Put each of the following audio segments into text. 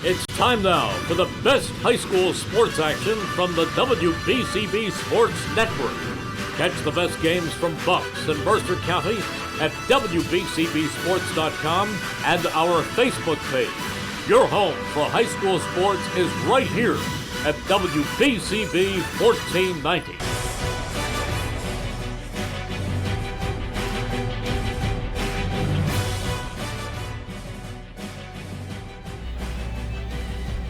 It's time now for the best high school sports action from the WBCB Sports Network. Catch the best games from Bucks and Mercer County at WBCBSports.com and our Facebook page. Your home for high school sports is right here at WBCB 1490.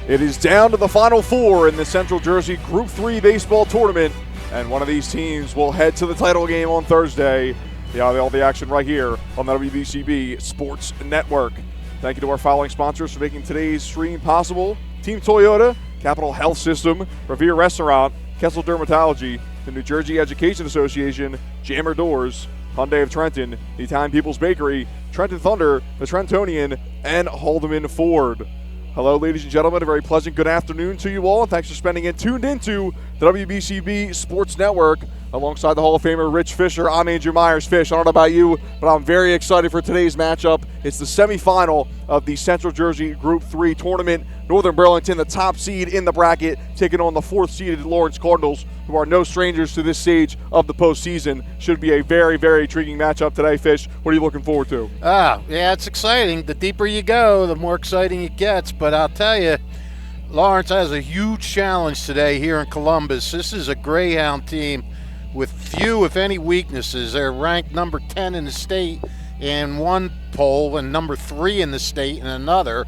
It is down to the Final Four in the Central Jersey Group 3 baseball tournament, and one of these teams will head to the title game on Thursday. All the action right here on the WBCB Sports Network. Thank you to our following sponsors for making today's stream possible: Team Toyota, Capital Health System, Revere Restaurant, Kessel Dermatology, the New Jersey Education Association, Jammer Doors, Hyundai of Trenton, the Italian People's Bakery, Trenton Thunder, the Trentonian, and Haldeman Ford. Hello, ladies and gentlemen. A very pleasant good afternoon to you all, and thanks for spending it tuned into the WBCB Sports Network. Alongside the Hall of Famer Rich Fisher, I'm Andrew Myers. Fish, I don't know about you, but I'm very excited for today's matchup. It's the semifinal of the Central Jersey Group 3 tournament. Northern Burlington, the top seed in the bracket, taking on the 4th-seeded Lawrence Cardinals, who are no strangers to this stage of the postseason. Should be a very, very intriguing matchup today. Fish, what are you looking forward to? Yeah, it's exciting. The deeper you go, the more exciting it gets. But I'll tell you, Lawrence has a huge challenge today here in Columbus. This is a Greyhound team with few, if any, weaknesses. They're ranked number 10 in the state in one poll and number 3 in the state in another.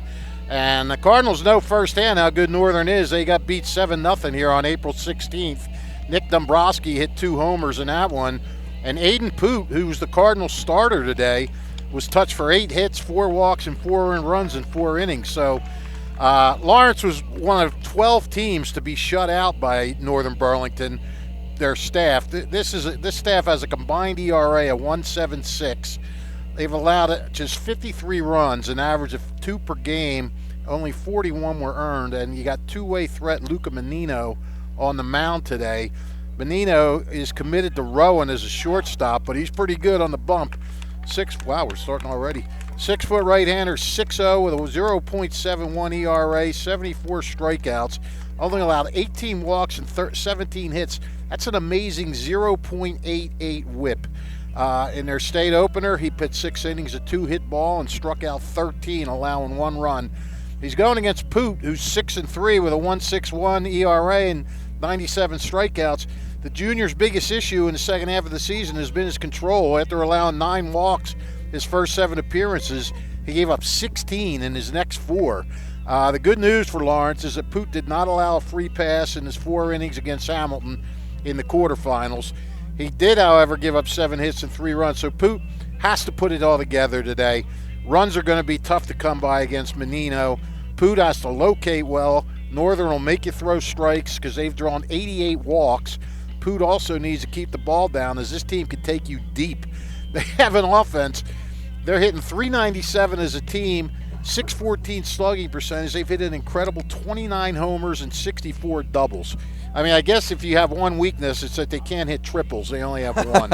And the Cardinals know firsthand how good Northern is. They got beat 7-0 here on April 16th. Nick Dombrowski hit 2 homers in that one. And Aiden Poot, who's the Cardinals starter today, was touched for 8 hits, 4 walks, and 4 earned runs in 4 innings. So Lawrence was one of 12 teams to be shut out by Northern Burlington. Their staff. This staff has a combined ERA of 1.76. They've allowed just 53 runs, an average of 2 per game. Only 41 were earned, and you got two-way threat Luca Menino on the mound today. Menino is committed to Rowan as a shortstop, but he's pretty good on the bump. We're starting already. 6-foot right-hander, 6-0 with a 0.71 ERA, 74 strikeouts. Only allowed 18 walks and 17 hits. That's an amazing 0.88 whip. In their state opener, he pitched 6 innings, a 2-hit ball, and struck out 13, allowing 1 run. He's going against Poot, who's 6-3 with a 1.61 ERA and 97 strikeouts. The junior's biggest issue in the second half of the season has been his control. After allowing 9 walks his first 7 appearances, he gave up 16 in his next 4. The good news for Lawrence is that Poot did not allow a free pass in his 4 innings against Hamilton in the quarterfinals. He did, however, give up 7 hits and 3 runs, so Poot has to put it all together today. Runs are going to be tough to come by against Menino. Poot has to locate well. Northern will make you throw strikes because they've drawn 88 walks. Poot also needs to keep the ball down, as this team can take you deep. They have an offense. They're hitting .397 as a team, .614 slugging percentage. They've hit an incredible 29 homers and 64 doubles. I mean, I guess if you have one weakness, it's that they can't hit triples. They only have one.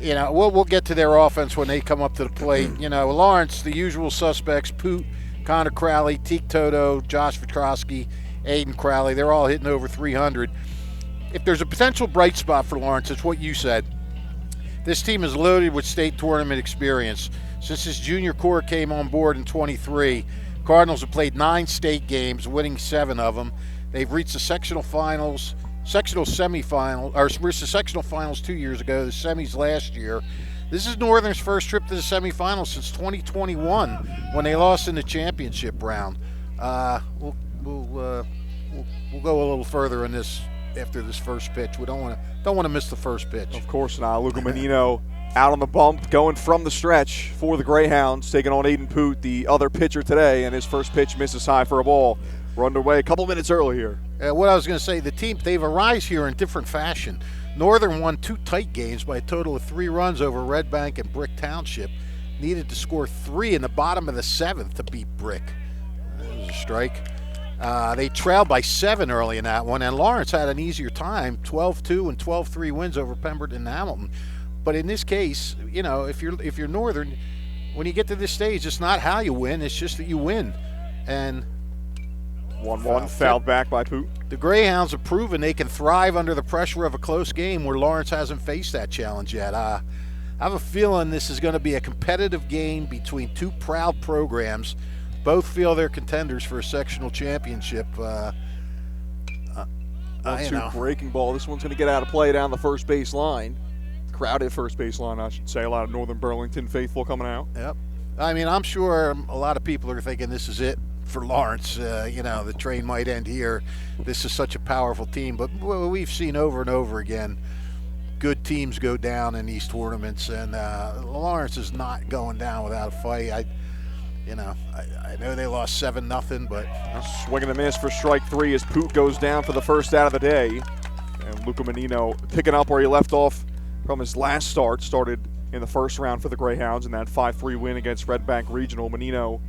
We'll get to their offense when they come up to the plate. Lawrence, the usual suspects: Poot, Connor Crowley, Teak Toto, Josh Vitrosky, Aiden Crowley. They're all hitting over 300. If there's a potential bright spot for Lawrence, it's what you said. This team is loaded with state tournament experience. Since this junior core came on board in 23, Cardinals have played 9 state games, winning 7 of them. They've reached the sectional finals 2 years ago, the semis last year. This is Northern's first trip to the semifinals since 2021, when they lost in the championship round. We'll go a little further in this after this first pitch. We don't want to miss the first pitch. Of course not. Luca Menino out on the bump, going from the stretch for the Greyhounds, taking on Aiden Poot, the other pitcher today, and his first pitch misses high for a ball. We're underway a couple minutes early here. What I was going to say, the team, they've arisen here in different fashion. Northern won 2 tight games by a total of 3 runs over Red Bank and Brick Township. Needed to score 3 in the bottom of the 7th to beat Brick. That was a strike. They trailed by 7 early in that one, and Lawrence had an easier time, 12-2 and 12-3 wins over Pemberton and Hamilton. But in this case, if you're Northern, when you get to this stage, it's not how you win, it's just that you win. And 1-1, fouled back by Poot. the Greyhounds have proven they can thrive under the pressure of a close game where Lawrence hasn't faced that challenge yet. I have a feeling this is going to be a competitive game between two proud programs. Both feel they're contenders for a sectional championship. Breaking ball. This one's going to get out of play down the first base line. Crowded first base line, I should say. A lot of Northern Burlington faithful coming out. Yep. I mean, I'm sure a lot of people are thinking this is it for Lawrence. The train might end here. This is such a powerful team. But we've seen over and over again good teams go down in these tournaments, and Lawrence is not going down without a fight. I know they lost 7-0, but swing and a miss for strike three as Poot goes down for the first out of the day. And Luca Menino picking up where he left off from his last start. Started in the first round for the Greyhounds in that 5-3 win against Red Bank Regional. Menino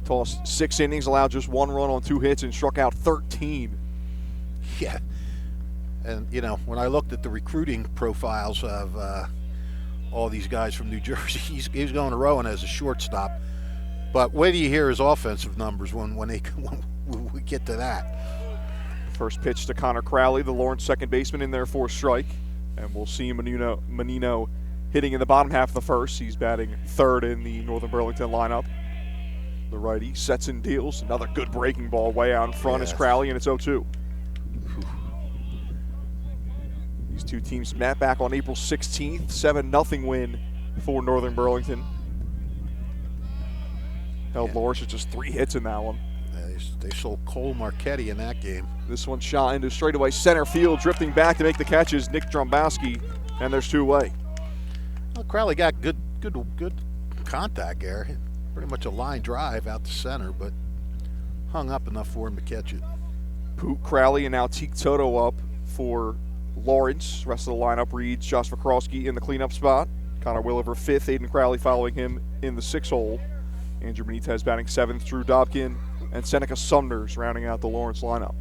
tossed 6 innings, allowed just 1 run on 2 hits, and struck out 13. Yeah. And, when I looked at the recruiting profiles of all these guys from New Jersey, he's going to Rowan as a shortstop. But wait till you hear his offensive numbers when we get to that. First pitch to Connor Crowley, the Lawrence second baseman, in there for a strike. And we'll see Menino hitting in the bottom half of the first. He's batting third in the Northern Burlington lineup. The righty sets and deals. Another good breaking ball way out in front is Crowley, and it's 0-2. These two teams met back on April 16th. 7-0 win for Northern Burlington. Held Lawrence with just 3 hits in that one. They sold Cole Marchetti in that game. This one shot into straightaway center field, drifting back to make the catches, Nick Drombowski, and there's 2 away. Well, Crowley got good contact there. Pretty much a line drive out to center, but hung up enough for him to catch it. Poot, Crowley, and now Teak Toto up for Lawrence. Rest of the lineup reads Josh Vakrowski in the cleanup spot. Connor Williver 5th, Aiden Crowley following him in the 6th hole. Andrew Benitez batting 7th, Drew Dobkin, and Seneca Sumners rounding out the Lawrence lineup.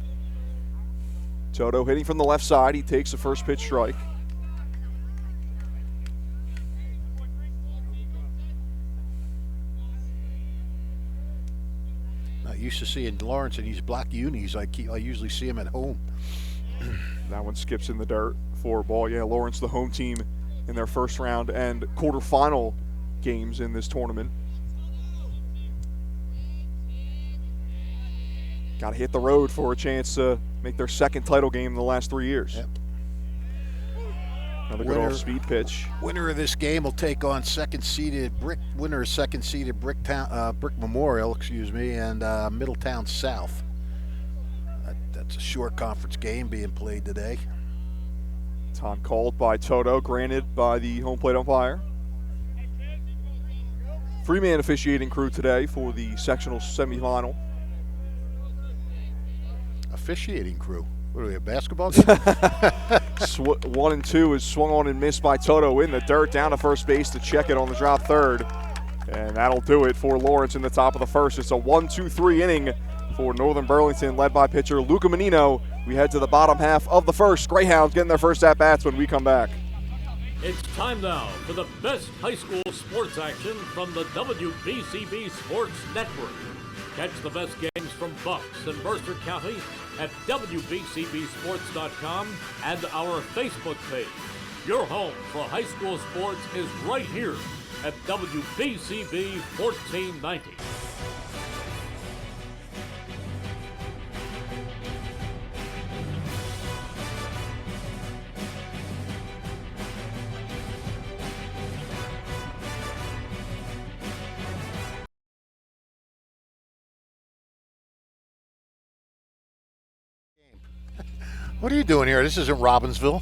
Toto hitting from the left side. He takes the first pitch strike. Not used to seeing Lawrence in these black unis. I usually see him at home. That one skips in the dirt for a ball. Yeah, Lawrence, the home team in their first round and quarterfinal games in this tournament. Got to hit the road for a chance to make their second title game in the last 3 years. Yep. Another good off-speed pitch. Winner of this game will take on second-seeded Brick Memorial, and Middletown South. That's a short conference game being played today. Time called by Toto, granted by the home plate umpire. 3-man officiating crew today for the sectional semifinal. Officiating crew. What are we, a basketball game? 1 and 2 is swung on and missed by Toto in the dirt, down to first base to check it on the drop third. And that'll do it for Lawrence in the top of the first. It's a 1-2-3 inning for Northern Burlington, led by pitcher Luca Menino. We head to the bottom half of the first. Greyhounds getting their first at-bats when we come back. It's time now for the best high school sports action from the WBCB Sports Network. Catch the best games from Bucks and Mercer County at WBCBsports.com and our Facebook page. Your home for high school sports is right here at WBCB 1490. What are you doing here? This isn't Robbinsville.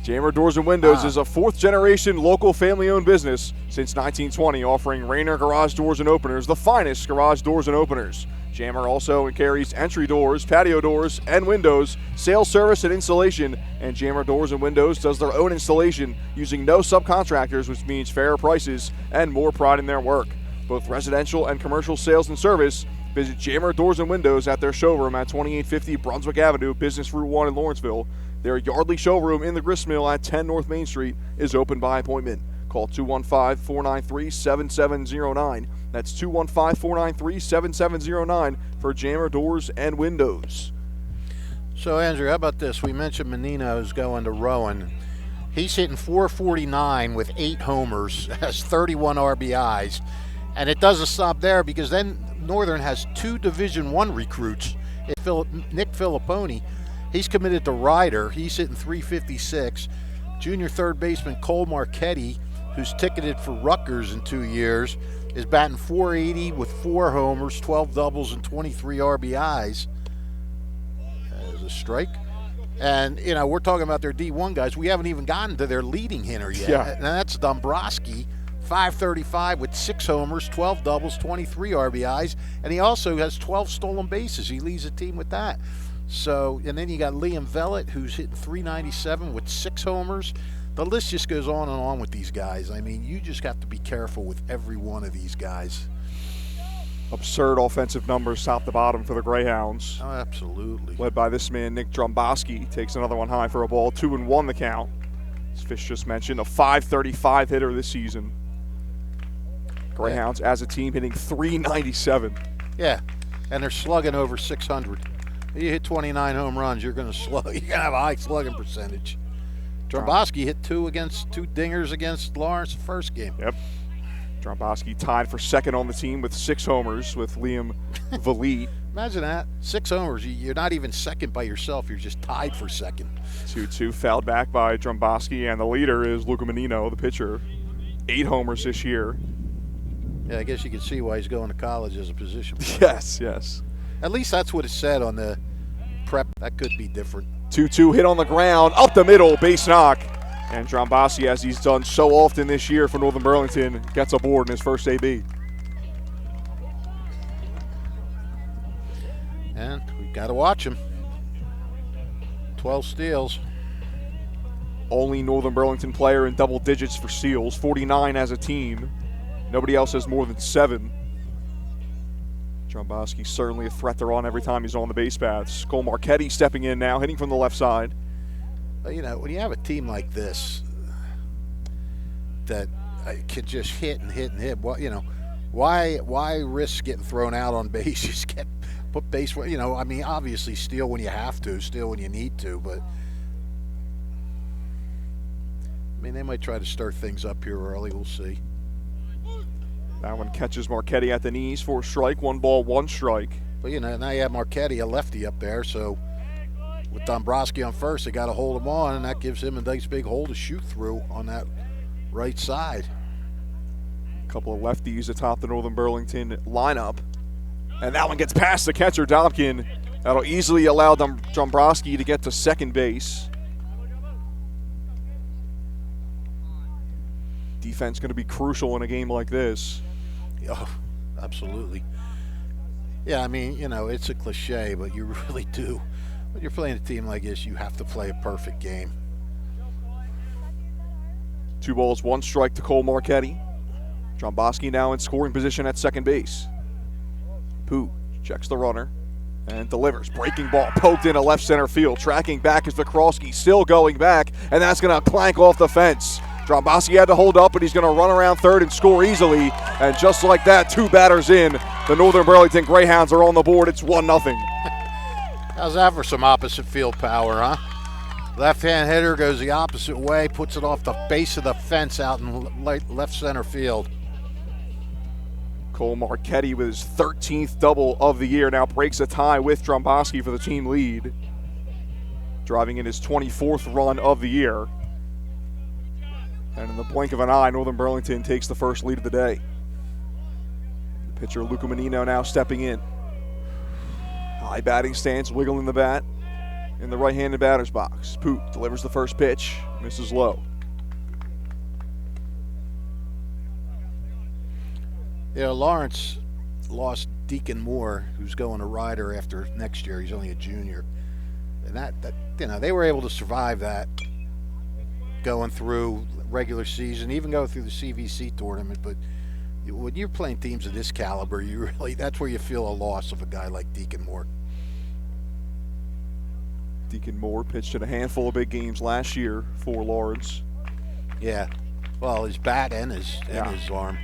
Jammer Doors and Windows is a 4th-generation local family-owned business since 1920, offering Rainer Garage Doors and Openers, the finest garage doors and openers. Jammer also carries entry doors, patio doors, and windows, sales, service, and installation. And Jammer Doors and Windows does their own installation using no subcontractors, which means fairer prices and more pride in their work. Both residential and commercial sales and service. Visit Jammer Doors and Windows at their showroom at 2850 Brunswick Avenue, Business Route 1 in Lawrenceville. Their Yardley showroom in the gristmill at 10 North Main Street is open by appointment. Call 215-493-7709. That's 215-493-7709 for Jammer Doors and Windows. So, Andrew, how about this? We mentioned Menino's going to Rowan. He's hitting .449 with 8 homers, has 31 RBIs. And it doesn't stop there because then Northern has 2 Division I recruits. Nick Filipponi, he's committed to Ryder. He's hitting .356. Junior third baseman Cole Marchetti, who's ticketed for Rutgers in 2 years, is batting .480 with 4 homers, 12 doubles, and 23 RBIs. As a strike. And, you know, we're talking about their D1 guys. We haven't even gotten to their leading hitter yet. Yeah. And that's Dombrowski, .535 with 6 homers, 12 doubles, 23 RBIs. And he also has 12 stolen bases. He leads the team with that. So, and then you got Liam Vellet, who's hitting .397 with 6 homers. The list just goes on and on with these guys. I mean, you just have to be careful with every one of these guys. Absurd offensive numbers top to bottom for the Greyhounds. Oh, absolutely. Led by this man, Nick Dromboski, takes another one high for a ball. 2-1 the count. As Fish just mentioned, a .535 hitter this season. Greyhounds as a team hitting .397. Yeah, and they're slugging over 600. You hit 29 home runs, you're going to slug. You're going to have a high slugging percentage. Dromboski hit 2 dingers against Lawrence the first game. Yep. Dromboski tied for second on the team with 6 homers with Liam Vellet. Imagine that. 6 homers. You're not even second by yourself. You're just tied for second. 2-2 fouled back by Dromboski, and the leader is Luca Menino, the pitcher. 8 homers this year. Yeah, I guess you can see why he's going to college as a position player. Yes. At least that's what it said on the prep. That could be different. 2-2 hit on the ground, up the middle, base knock. And Dromboski, as he's done so often this year for Northern Burlington, gets aboard in his first AB. And we've got to watch him. 12 steals. Only Northern Burlington player in double digits for steals, 49 as a team. Nobody else has more than 7. Dromboski certainly a threat to run every time he's on the base paths. Cole Marchetti stepping in now, hitting from the left side. You know, when you have a team like this that can just hit and hit and hit, well, you know, why risk getting thrown out on base? Just put base, you know, I mean, obviously steal when you have to, steal when you need to, but I mean, they might try to stir things up here early. We'll see. That one catches Marchetti at the knees for a strike. 1 ball, 1 strike. But, you know, now you have Marchetti, a lefty up there, so with Dombrowski on first, they got to hold him on, and that gives him a nice big hole to shoot through on that right side. A couple of lefties atop the Northern Burlington lineup. And that one gets past the catcher, Dobkin. That'll easily allow Dombrowski to get to second base. Defense going to be crucial in a game like this. Oh, absolutely. Yeah, I mean, you know, it's a cliche, but you really do. When you're playing a team like this, you have to play a perfect game. 2 balls, 1 strike to Cole Marchetti. Dromboski now in scoring position at second base. Pooh checks the runner and delivers. Breaking ball poked into left center field. Tracking back is Vikrowski, still going back, and that's going to clank off the fence. Dromboski had to hold up, but he's going to run around third and score easily. And just like that, 2 batters in. The Northern Burlington Greyhounds are on the board. It's 1-0. How's that for some opposite field power, huh? Left-hand hitter goes the opposite way, puts it off the base of the fence out in left center field. Cole Marchetti with his 13th double of the year now breaks a tie with Dromboski for the team lead. Driving in his 24th run of the year. And in the blink of an eye, Northern Burlington takes the first lead of the day. The pitcher, Luca Menino, now stepping in. High batting stance, wiggling the bat in the right-handed batter's box. Poot delivers the first pitch, misses low. Yeah, Lawrence lost Deacon Moore, who's going to Ryder after next year. He's only a junior. And that you know, they were able to survive that going through regular season, even go through the CVC tournament. But when you're playing teams of this caliber, that's where you feel a loss of a guy like Deacon Moore. Deacon Moore pitched in a handful of big games last year for Lawrence. Yeah. Well, his bat and his arm.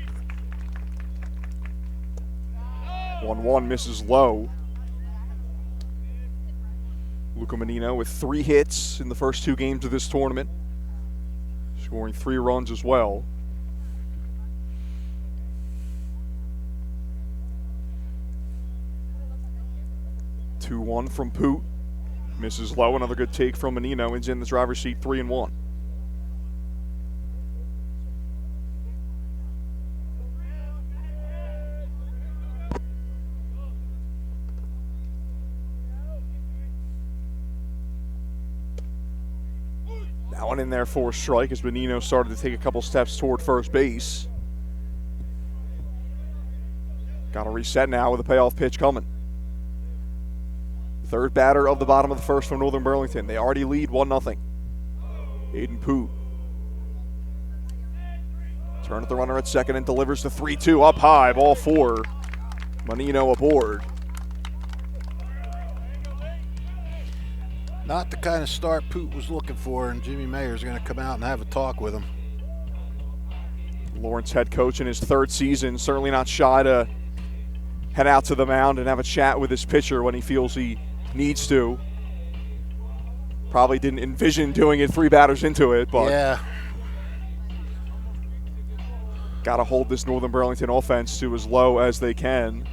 1-1 misses low. Luca Menino with 3 hits in the first 2 games of this tournament, scoring 3 runs as well. Two-1 from Poot. Misses low. Another good take from Menino. Is in the driver's seat, 3-1. That one in there for a strike as Menino started to take a couple steps toward first base. Got to reset now with a payoff pitch coming. Third batter of the bottom of the first from Northern Burlington. They already lead 1-0. Aiden Poot. Turn at the runner at second and delivers the 3-2 up high. Ball 4. Menino aboard. Not the kind of start Poot was looking for, and Jimmy Mayer's going to come out and have a talk with him. Lawrence head coach in his 3rd season, certainly not shy to head out to the mound and have a chat with his pitcher when he feels he needs to. Probably didn't envision doing it 3 batters into it, but yeah, got to hold this Northern Burlington offense to as low as they can.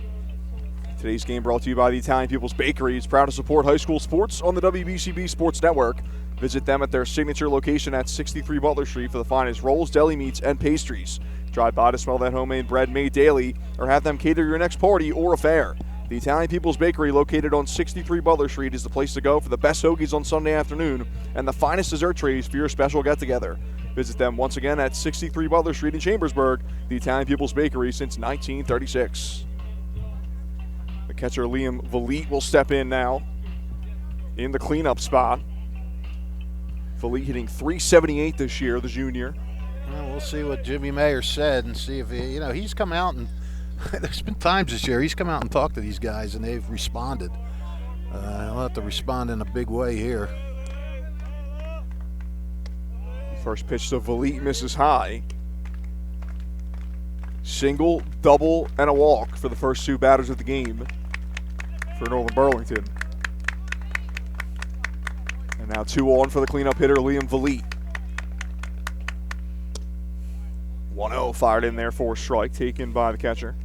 Today's game brought to you by the Italian People's Bakery. Is proud to support high school sports on the WBCB Sports Network. Visit them at their signature location at 63 Butler Street for the finest rolls, deli meats, and pastries. Drive by to smell that homemade bread made daily, or have them cater your next party or affair. The Italian People's Bakery, located on 63 Butler Street, is the place to go for the best hoagies on Sunday afternoon and the finest dessert trays for your special get-together. Visit them once again at 63 Butler Street in Chambersburg, the Italian People's Bakery since 1936. The catcher Liam Valit will step in now in the cleanup spot. Valit hitting .378 this year, the junior. Well, we'll see what Jimmy Mayer said and see if he's come out and there's been times this year he's come out and talked to these guys and they've responded. He'll have to respond in a big way here. First pitch to Valit misses high. Single, double, and a walk for the first 2 batters of the game for Northern Burlington. And now 2 on for the cleanup hitter, Liam Valit. 1-0 fired in there for a strike, taken by the catcher.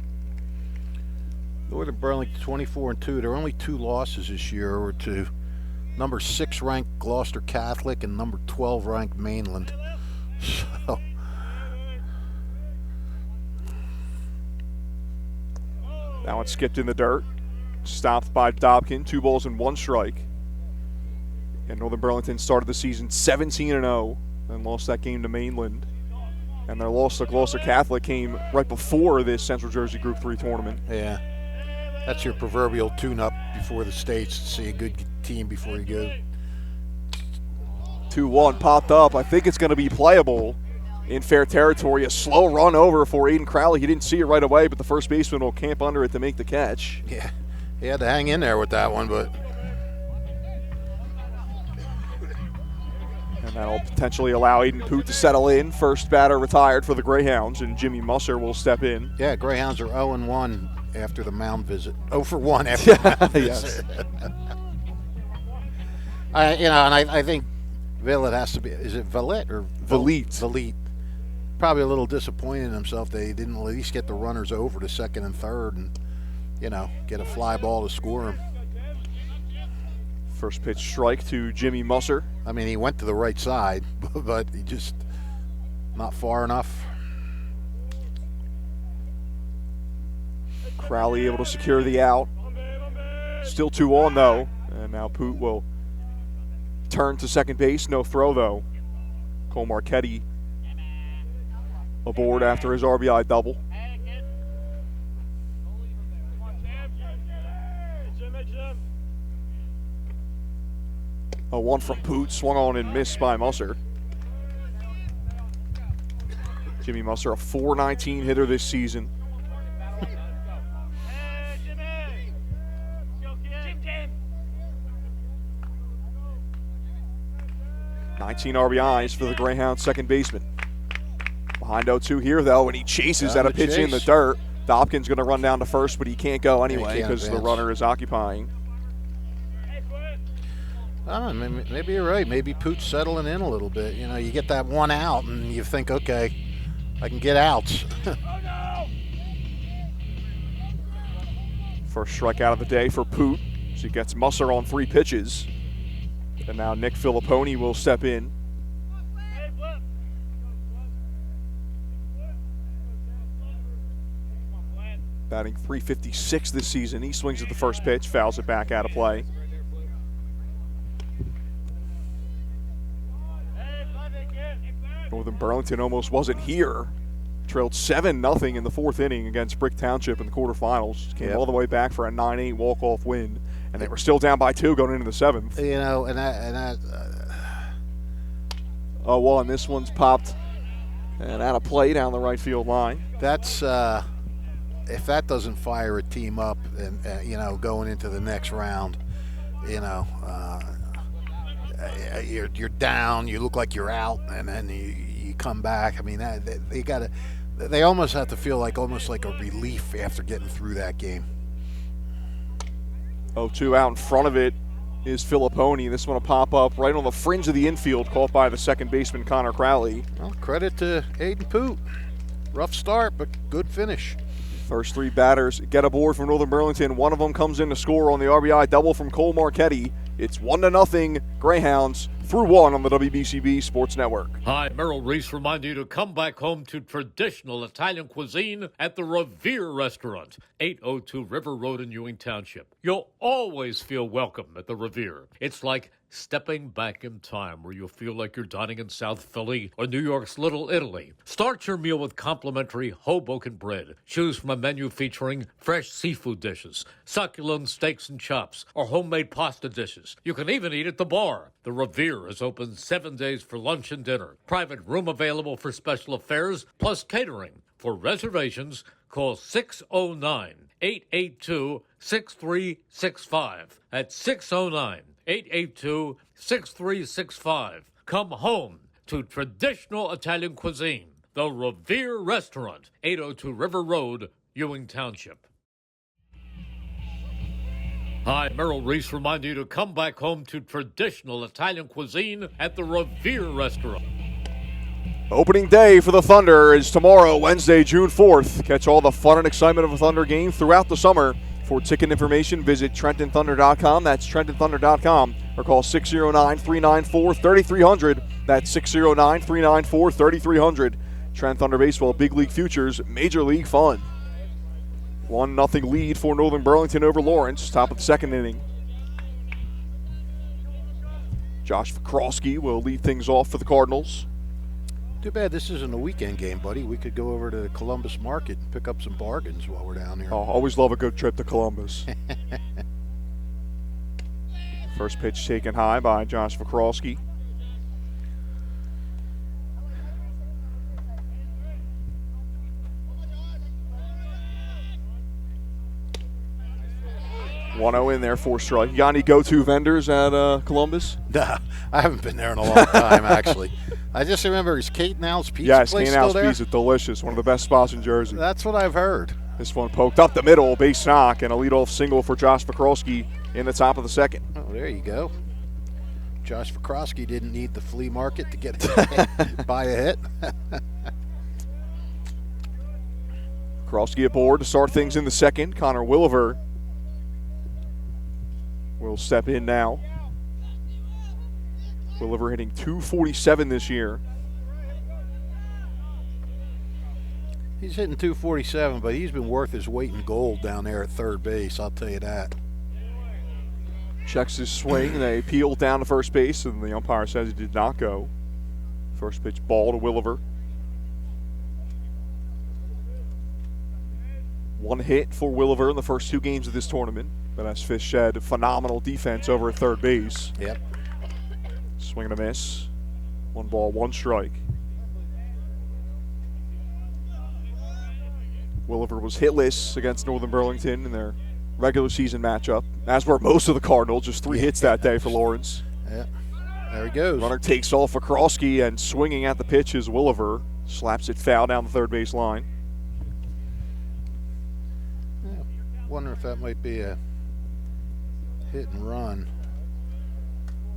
Northern Burlington 24-2. There are only 2 losses this year, or to number 6 ranked Gloucester Catholic and number 12 ranked Mainland. So that one skipped in the dirt. Stopped by Dobkin. 2 balls and 1 strike. And Northern Burlington started the season 17-0 and lost that game to Mainland. And their loss to Gloucester Catholic came right before this Central Jersey Group 3 tournament. yeah, that's your proverbial tune-up before the States to see a good team before you go. 2-1 popped up. I think it's going to be playable in fair territory. A slow run over for Aiden Crowley. He didn't see it right away, but the first baseman will camp under it to make the catch. Yeah, he had to hang in there with that one, but And that'll potentially allow Aiden Poot to settle in. First batter retired for the Greyhounds, and Jimmy Musser will step in. yeah, Greyhounds are 0-1 after the mound visit. 0-for-1 after the mound visit. I think Valit has to be. Is it Valit or Valit? Valit. Probably a little disappointed in himself that he didn't at least get the runners over to second and third, and get a fly ball to score him. First pitch strike to Jimmy Musser. I mean, he went to the right side, but he just not far enough. Crowley able to secure the out. Still 2 on though, and now Poot will turn to second base. No throw though. Cole Marchetti aboard after his RBI double. A 1 from Poot, swung on and missed by Musser. Jimmy Musser, a .419 hitter this season. 19 RBIs for the Greyhounds second baseman. Behind 0-2 here, though, and he chases at a pitch in the dirt. Dobkin's going to run down to first, but he can't go anyway because the runner is occupying. I don't know, maybe you're right. Maybe Pooch settling in a little bit. You know, you get that one out, and you think, okay, I can get outs. First strikeout of the day for Poot. She gets Musser on 3 pitches. And now Nick Filipponi will step in. Batting .356 this season. He swings at the first pitch, fouls it back out of play. Northern Burlington almost wasn't here. Trailed 7-0 in the 4th inning against Brick Township in the quarterfinals. Came all the way back for a 9-8 walk-off win, and they were still down by 2 going into the 7th. You know, Oh, well, and this one's popped and out of play down the right field line. That's if that doesn't fire a team up, and you know, going into the next round, you know, you're down, you look like you're out, and then you come back. I mean, they almost have to feel like almost like a relief after getting through that game. 0-2 out in front of it is Filipponi. This one will pop up right on the fringe of the infield, caught by the second baseman Connor Crowley. Well, credit to Aiden Poot. Rough start, but good finish. First 3 batters get aboard from Northern Burlington. One of them comes in to score on the RBI double from Cole Marchetti. It's 1-0 Greyhounds through 1 on the WBCB Sports Network. Hi, Merrill Reese remind you to come back home to traditional Italian cuisine at the Revere Restaurant, 802 River Road in Ewing Township. You'll always feel welcome at the Revere. It's like stepping back in time where you'll feel like you're dining in South Philly or New York's Little Italy. Start your meal with complimentary Hoboken bread. Choose from a menu featuring fresh seafood dishes, succulent steaks and chops, or homemade pasta dishes. You can even eat at the bar. The Revere is open 7 days for lunch and dinner. Private room available for special affairs, plus catering. For reservations, call 609-882-6365. That's 609-882-6365. Come home to traditional Italian cuisine. The Revere Restaurant, 802 River Road, Ewing Township. Hi, Merrill Reese remind you to come back home to traditional Italian cuisine at the Revere Restaurant. Opening day for the Thunder is tomorrow, Wednesday, June 4th. Catch all the fun and excitement of a Thunder game throughout the summer. For ticket information, visit TrentonThunder.com. That's TrentonThunder.com. Or call 609-394-3300. That's 609-394-3300. Trent Thunder Baseball, Big League Futures, Major League Fun. 1-0 lead for Northern Burlington over Lawrence, top of the 2nd inning. Josh Vikrowski will lead things off for the Cardinals. Too bad this isn't a weekend game, buddy. We could go over to Columbus Market and pick up some bargains while we're down here. Oh, always love a good trip to Columbus. First pitch taken high by Josh Vikrowski. .1-0 in there, 4 strike. You got any go-to vendors at Columbus? Nah, I haven't been there in a long time, actually. I just remember, is Kate and Al's Pizza yes, place Kate and still Al's there? Pizza, delicious. One of the best spots in Jersey. That's what I've heard. This one poked up the middle, base knock, and a leadoff single for Josh Vikrowski in the top of the 2nd. Oh, there you go. Josh Vikrowski didn't need the flea market to get buy a hit. Vikrowski aboard to start things in the 2nd. Connor Williver will step in now. Williver hitting .247 this year. He's hitting .247, but he's been worth his weight in gold down there at third base, I'll tell you that. Checks his swing, they peel down to first base, and the umpire says he did not go. First pitch ball to Williver. 1 hit for Williver in the first 2 games of this tournament, but as Fish said, phenomenal defense over at third base. Yep. Swing and a miss. 1 ball, 1 strike. Williver was hitless against Northern Burlington in their regular season matchup, as were most of the Cardinals. Just 3 hits that day for Lawrence. Yeah, there he goes. Runner takes off Vikrowski, and swinging at the pitch is Williver. Slaps it foul down the third base line. Yeah, wonder if that might be a hit and run.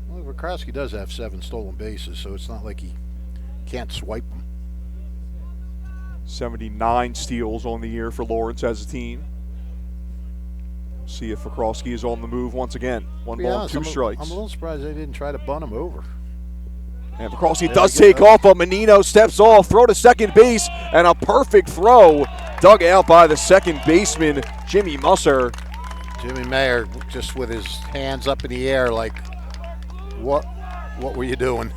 Well, Wachowski does have 7 stolen bases, so it's not like he can't swipe them. 79 steals on the year for Lawrence as a team. See if Wachowski is on the move once again. 1 ball, 2 strikes. I'm a little surprised they didn't try to bunt him over. And Wachowski does take off, but Menino steps off, throw to second base, and a perfect throw dug out by the second baseman, Jimmy Musser. Jimmy Mayer just with his hands up in the air like, what were you doing?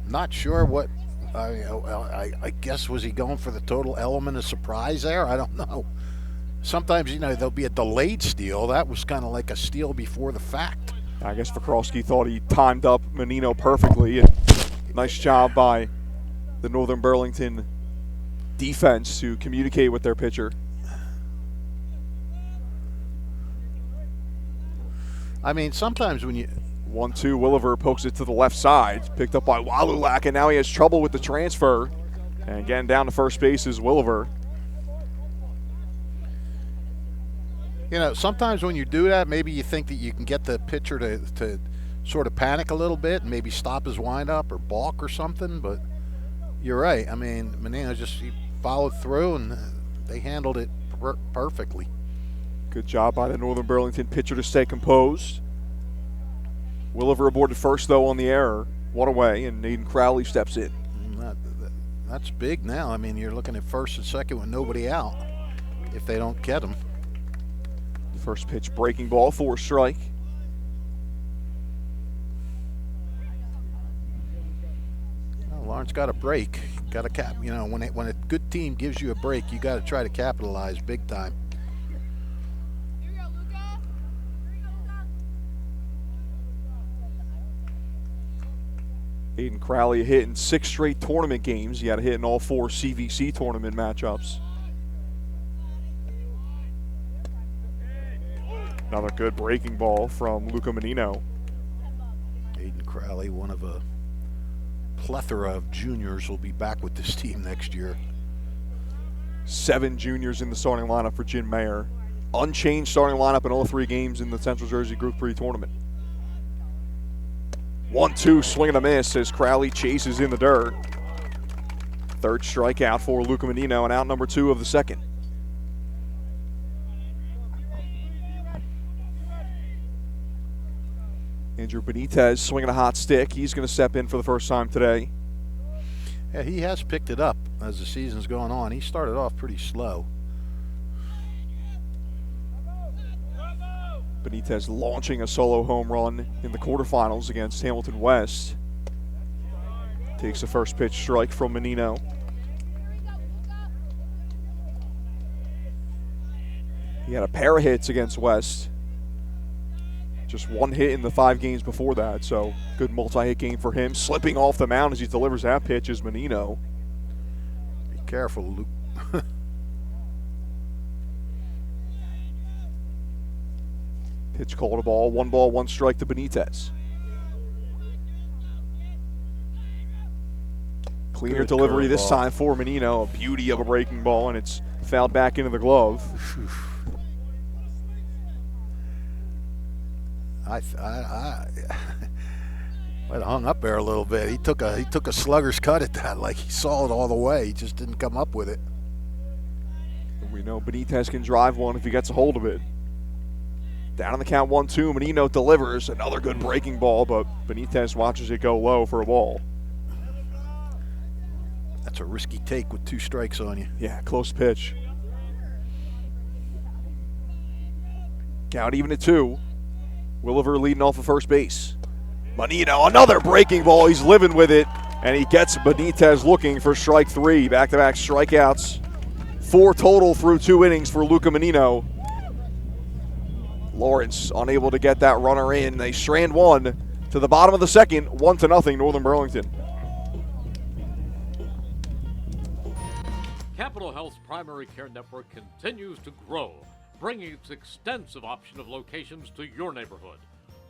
Not sure what, I guess, was he going for the total element of surprise there? I don't know. Sometimes, there'll be a delayed steal. That was kind of like a steal before the fact. I guess Wachowski thought he timed up Menino perfectly. And nice job by the Northern Burlington defense to communicate with their pitcher. I mean, sometimes when you... 1-2, Williver pokes it to the left side. Picked up by Walulak, and now he has trouble with the transfer. And getting down to first base is Williver. Sometimes when you do that, maybe you think that you can get the pitcher to sort of panic a little bit and maybe stop his windup or balk or something, but you're right. I mean, Menino he followed through, and they handled it perfectly. Good job by the Northern Burlington pitcher to stay composed. Williver aboard at first, though, on the error. One away, and Aiden Crowley steps in. That's big now. I mean, you're looking at first and second with nobody out if they don't get him. First pitch, breaking ball, 4 strike. Well, Lawrence got a break. Got to cap. When a good team gives you a break, you got to try to capitalize big time. Aiden Crowley hit in 6 straight tournament games. He had a hit in all 4 CVC tournament matchups. Another good breaking ball from Luca Menino. Aiden Crowley, one of a plethora of juniors, will be back with this team next year. 7 juniors in the starting lineup for Jim Mayer. Unchanged starting lineup in all 3 games in the Central Jersey Group 3 tournament. 1-2, swing and a miss as Crowley chases in the dirt. Third strikeout for Luca Menino, and out number 2 of the second. Andrew Benitez swinging a hot stick. He's going to step in for the first time today. Yeah, he has picked it up as the season's going on. He started off pretty slow. Benitez launching a solo home run in the quarterfinals against Hamilton West. Takes the first pitch strike from Menino. He had a pair of hits against West. Just 1 hit in the 5 games before that, so good multi-hit game for him. Slipping off the mound as he delivers that pitch is Menino. Be careful, Luke. Pitch called a ball. 1 ball, 1 strike to Benitez. Cleaner Good delivery this curveball. time for Menino. A beauty of a breaking ball, and it's fouled back into the glove. I might have hung up there a little bit. He took a slugger's cut at that, like he saw it all the way. He just didn't come up with it. We know Benitez can drive one if he gets a hold of it. Down on the count, 1-2. Menino delivers another good breaking ball, but Benitez watches it go low for a ball. That's a risky take with 2 strikes on you. Yeah, close pitch. Count even at 2. Williver leading off of first base. Menino, another breaking ball. He's living with it, and he gets Benitez looking for strike 3. Back-to-back strikeouts. 4 total through 2 innings for Luca Menino. Lawrence unable to get that runner in. They strand 1 to the bottom of the second. 1-0 Northern Burlington. Capital Health's primary care network continues to grow, bringing its extensive option of locations to your neighborhood.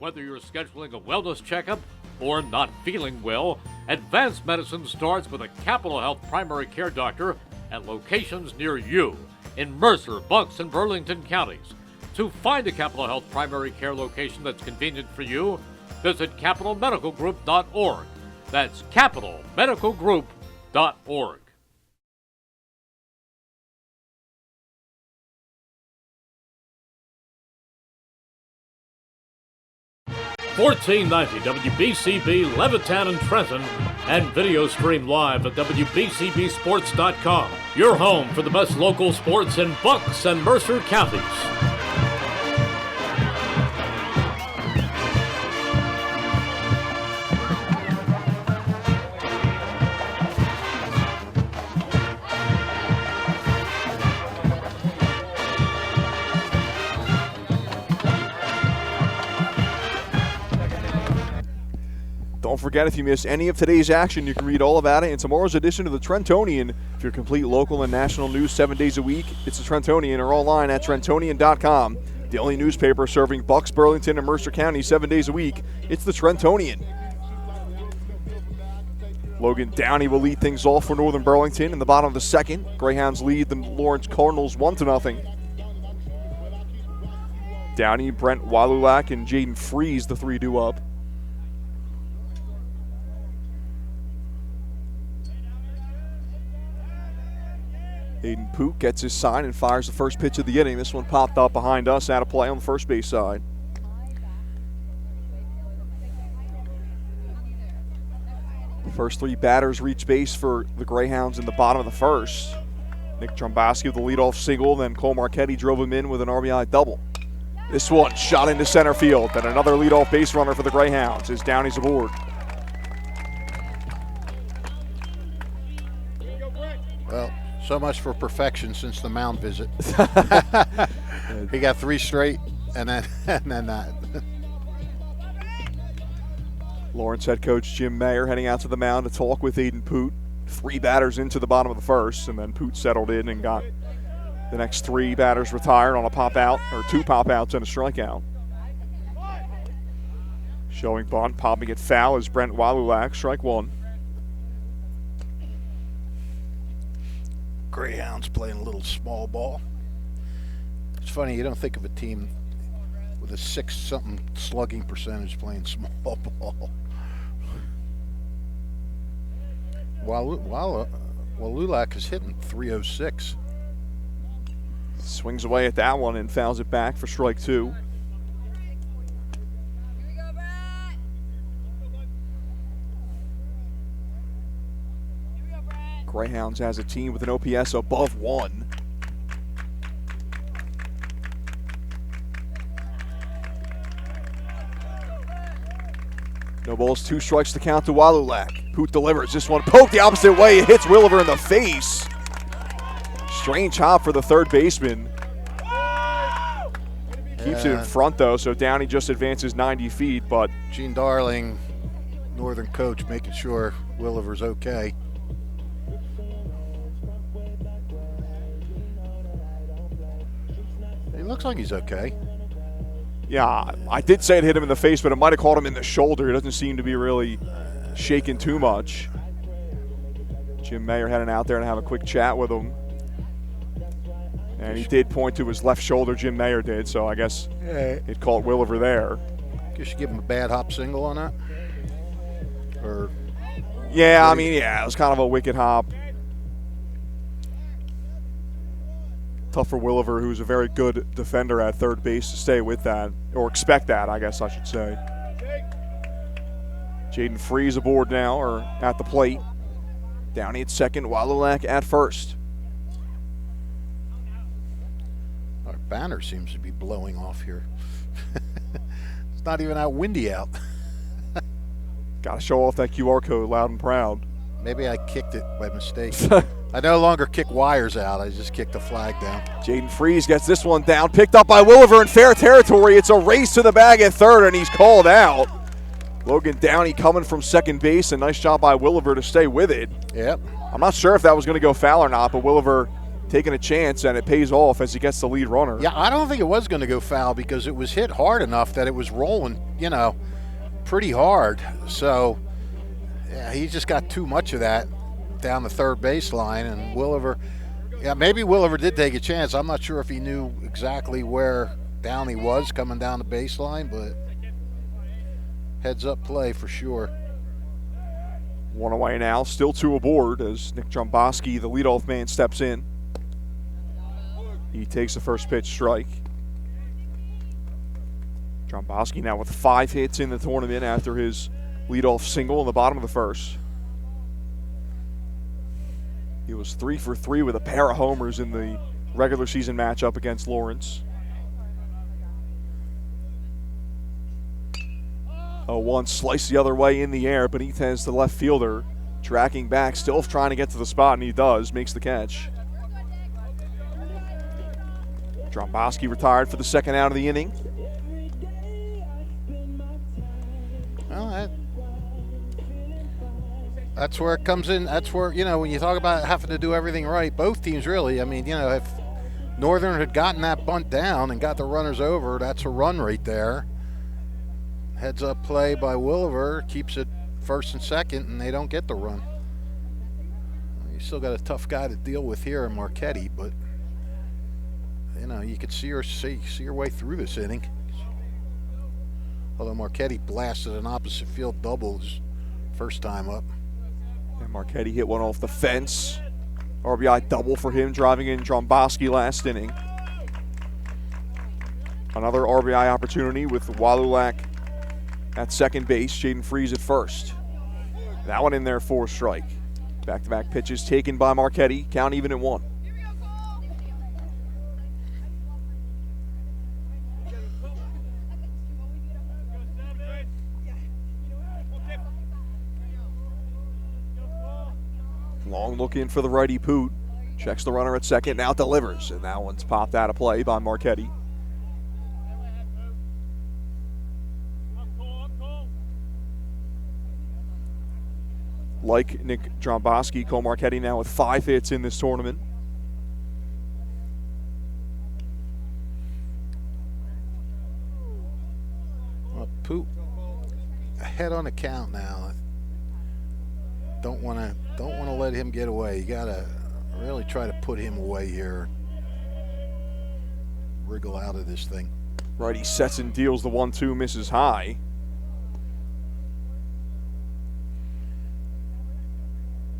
Whether you're scheduling a wellness checkup or not feeling well, advanced medicine starts with a Capital Health primary care doctor at locations near you in Mercer, Bucks, and Burlington counties. To find a Capital Health primary care location that's convenient for you, visit capitalmedicalgroup.org. That's capitalmedicalgroup.org. 1490 WBCB Levittown and Trenton, and video stream live at WBCBsports.com. Your home for the best local sports in Bucks and Mercer counties. Don't forget, if you missed any of today's action, you can read all about it in tomorrow's edition of the Trentonian. For your complete local and national news 7 days a week, it's the Trentonian, or online at Trentonian.com. The only newspaper serving Bucks, Burlington, and Mercer County 7 days a week, it's the Trentonian. Logan Downey will lead things off for Northern Burlington in the bottom of the second. Greyhounds lead the Lawrence Cardinals 1-0. Downey, Brent Walulak, and Jaden Freeze, the 3-2 up. Aiden Poot gets his sign and fires the first pitch of the inning. This one popped up behind us, out of play on the first base side. First three batters reach base for the Greyhounds in the bottom of the first. Nick Tromboski with the leadoff single, then Cole Marchetti drove him in with an RBI double. This one shot into center field, then another leadoff base runner for the Greyhounds as Downey's aboard. Well, so much for perfection since the mound visit. He got three straight, and then that. Lawrence head coach Jim Mayer heading out to the mound to talk with Aiden Poot. Three batters into the bottom of the first, and then Poot settled in and got the next three batters retired on a pop out, or two pop outs and a strikeout. Showing bunt, popping it foul is Brent Walulak, strike one. Greyhounds playing a little small ball. It's funny, you don't think of a team with a 6-something slugging percentage playing small ball. Walulak is hitting .306. Swings away at that one and fouls it back for strike two. Greyhounds has a team with an OPS above 1. No balls, 2 strikes to count to Walulak. Poot delivers. This one poked the opposite way. It hits Williver in the face. Strange hop for the third baseman. Keeps it in front, though, so Downey just advances 90 feet, but Gene Darling, Northern coach, making sure Williver's okay. He looks like he's okay. yeah, I did say it hit him in the face, but it might have caught him in the shoulder. He doesn't seem to be really shaking too much. Jim Mayer heading out there and have a quick chat with him. And he did point to his left shoulder, Jim Mayer did, so I guess it caught Williver there. Guess you give him a bad hop single on that? Or yeah, I mean, yeah, it was kind of a wicked hop. Tough for Williver, who's a very good defender at third base, to stay with that, or expect that, I guess I should say. Jaden Freeze aboard now, or at the plate. Downey at second, Walulak at first. Our banner seems to be blowing off here. It's not even that windy out. Got to show off that QR code loud and proud. Maybe I kicked it by mistake. I no longer kick wires out. I just kicked the flag down. Jaden Freeze gets this one down, picked up by Williver in fair territory. It's a race to the bag at third, and he's called out. Logan Downey coming from second base. A nice job by Williver to stay with it. Yep. I'm not sure if that was going to go foul or not, but Williver taking a chance, and it pays off as he gets the lead runner. Yeah, I don't think it was going to go foul because it was hit hard enough that it was rolling, pretty hard. So, yeah, he just got too much of that down the third baseline, and maybe Williver did take a chance. I'm not sure if he knew exactly where down he was coming down the baseline, but heads-up play for sure. One away now, still 2 aboard as Nick Dromboski, the leadoff man, steps in. He takes the first pitch strike. Dromboski now with 5 hits in the tournament after his leadoff single in the bottom of the first. He was 3 for 3 with a pair of homers in the regular season matchup against Lawrence. 0-1 slice the other way in the air. Benitez, the left fielder, tracking back, still trying to get to the spot, and he does, makes the catch. Dromboski retired for the second out of the inning. Well, that's where it comes in. That's where, when you talk about having to do everything right, both teams really. I mean, if Northern had gotten that bunt down and got the runners over, that's a run right there. Heads up play by Williver keeps it first and second, and they don't get the run. You still got a tough guy to deal with here in Marchetti, but you could see your way through this inning. Although Marchetti blasted an opposite field double his first time up. And Marchetti hit one off the fence. RBI double for him, driving in Dromboski last inning. Another RBI opportunity with Walulak at second base, Jaden Freeze at first. That one in there for a strike. Back-to-back pitches taken by Marchetti, count even at 1. Long look in for the righty Poot. Checks the runner at second, now delivers, and that one's popped out of play by Marchetti. Like Nick Dromboski, Cole Marchetti now with 5 hits in this tournament. Well, Poot ahead on the count now. Don't want to let him get away. You got to really try to put him away here. Wriggle out of this thing. Righty sets and deals the 1-2, misses high.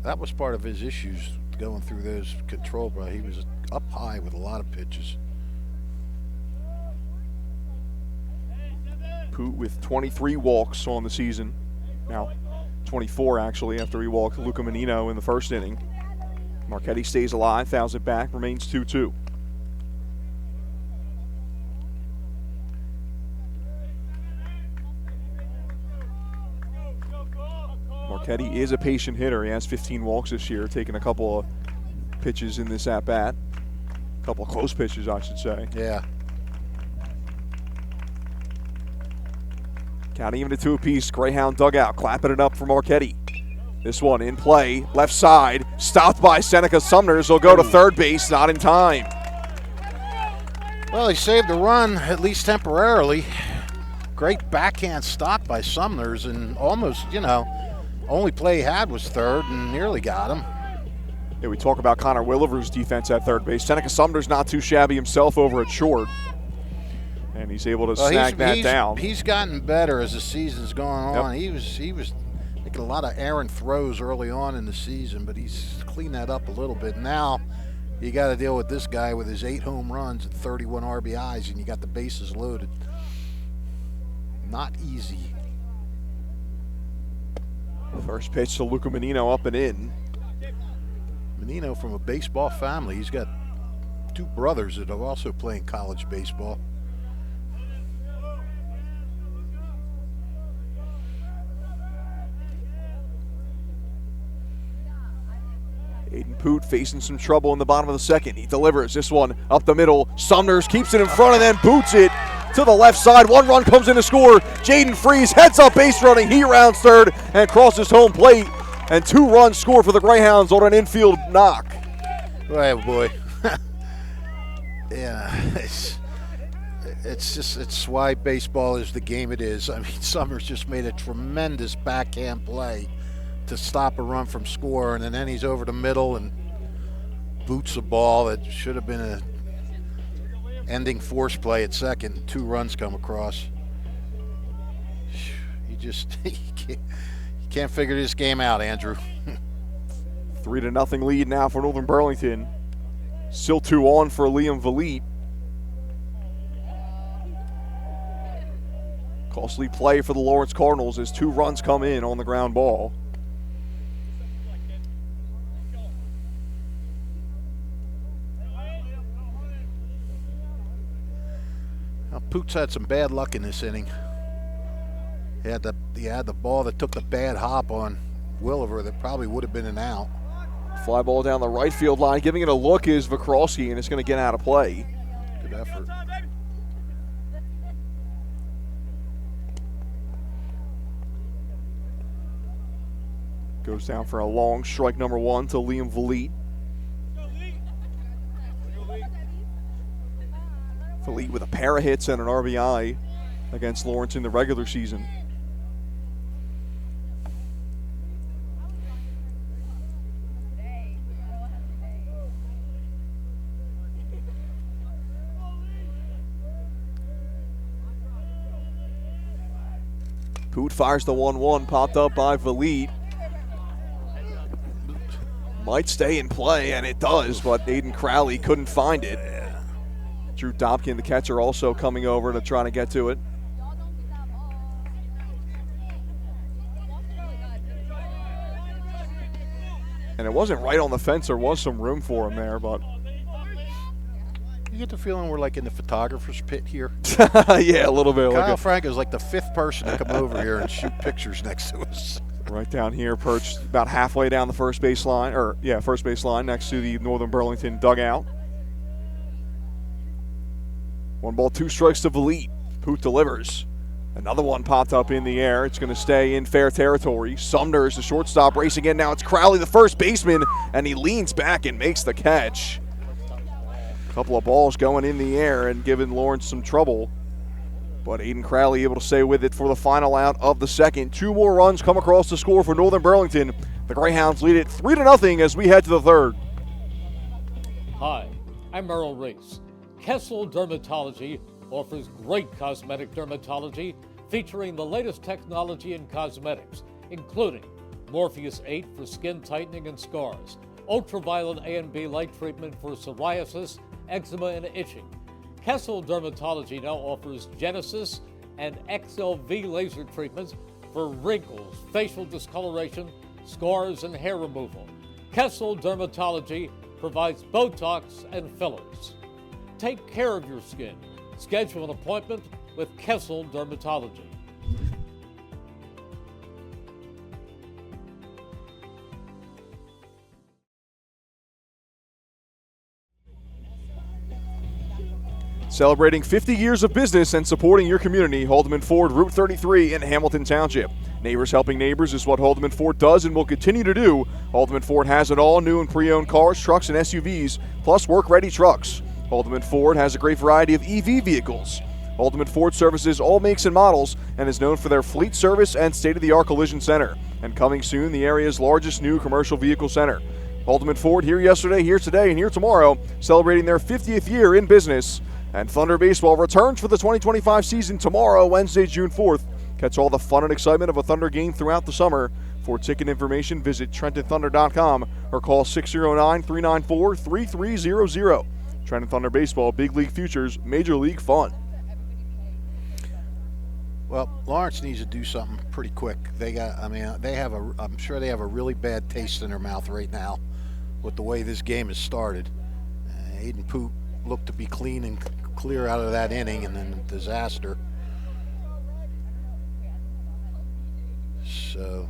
That was part of his issues going through those control, bro. He was up high with a lot of pitches. Poot with 23 walks on the season. Now 24 actually after he walked Luca Menino in the first inning. Marchetti stays alive, fouls it back, remains 2-2. Marchetti is a patient hitter. He has 15 walks this year, taking a couple of pitches in this at-bat. A couple of close pitches, I should say. Yeah. Counting even to 2 apiece. Greyhound dugout, clapping it up for Marchetti. This one in play, left side, stopped by Seneca Sumners. He'll go to third base, not in time. Well, he saved a run, at least temporarily. Great backhand stop by Sumners, and almost, only play he had was third and nearly got him. Yeah, we talk about Connor Williver's defense at third base. Seneca Sumner's not too shabby himself over at short. And he's able to snag that down. He's gotten better as the season's gone on. Yep. He was making a lot of errant throws early on in the season, but he's cleaned that up a little bit. Now you got to deal with this guy with his 8 home runs and 31 RBIs, and you got the bases loaded. Not easy. First pitch to Luca Menino, up and in. Menino from a baseball family. He's got 2 brothers that are also playing college baseball. Aiden Poot facing some trouble in the bottom of the second. He delivers this one up the middle. Sumners keeps it in front and then boots it to the left side. 1 run comes in to score. Jaden Freeze heads up base running. He rounds third and crosses home plate. And 2 runs score for the Greyhounds on an infield knock. Oh boy. Yeah, it's why baseball is the game it is. I mean, Summers just made a tremendous backhand play to stop a run from scoring, and then he's over the middle and boots a ball that should have been a ending force play at second. 2 runs come across. You can't figure this game out, Andrew. 3-0 lead now for Northern Burlington. Still 2 on for Liam Valit. Costly play for the Lawrence Cardinals as 2 runs come in on the ground ball. Now, Poots had some bad luck in this inning. He had the ball that took the bad hop on Williver that probably would have been an out. Fly ball down the right field line. Giving it a look is Vikrowski, and it's going to get out of play. Good effort. Goes down for a long strike number 1 to Liam Valit. Valit with a pair of hits and an RBI against Lawrence in the regular season. Poot fires the 1-1, popped up by Valit. Might stay in play, and it does, but Aiden Crowley couldn't find it. Drew Dobkin, the catcher, also coming over to try to get to it. And it wasn't right on the fence. There was some room for him there, but... You get the feeling we're like in the photographer's pit here? Yeah, a little bit. Kyle Frank is like the 5th person to come over here and shoot pictures next to us. Right down here, perched about halfway down the first base line, first base line next to the Northern Burlington dugout. 1 ball, 2 strikes to Valit. Poot delivers. Another one popped up in the air. It's going to stay in fair territory. Sumner is the shortstop racing in. Now it's Crowley, the first baseman, and he leans back and makes the catch. A couple of balls going in the air and giving Lawrence some trouble. But Aiden Crowley able to stay with it for the final out of the second. 2 more runs come across the score for Northern Burlington. The Greyhounds lead it 3-0 as we head to the 3rd. Hi, I'm Merrill Reese. Kessel Dermatology offers great cosmetic dermatology featuring the latest technology in cosmetics, including Morpheus 8 for skin tightening and scars, ultraviolet A and B light treatment for psoriasis, eczema, and itching. Kessel Dermatology now offers Genesis and XLV laser treatments for wrinkles, facial discoloration, scars, and hair removal. Kessel Dermatology provides Botox and fillers. Take care of your skin. Schedule an appointment with Kessel Dermatology. Celebrating 50 years of business and supporting your community, Haldeman Ford, Route 33 in Hamilton Township. Neighbors helping neighbors is what Haldeman Ford does and will continue to do. Haldeman Ford has it all, new and pre-owned cars, trucks, and SUVs, plus work-ready trucks. Haldeman Ford has a great variety of EV vehicles. Haldeman Ford services all makes and models and is known for their fleet service and state-of-the-art collision center. And coming soon, the area's largest new commercial vehicle center. Haldeman Ford here yesterday, here today, and here tomorrow, celebrating their 50th year in business. And Thunder Baseball returns for the 2025 season tomorrow, Wednesday, June 4th. Catch all the fun and excitement of a Thunder game throughout the summer. For ticket information, visit TrentonThunder.com or call 609-394-3300. Trenton Thunder Baseball, Big League Futures, Major League Fun. Well, Lawrence needs to do something pretty quick. I'm sure they have a really bad taste in their mouth right now with the way this game has started. Aiden Poot looked to be clean and clear out of that inning, and then a disaster. So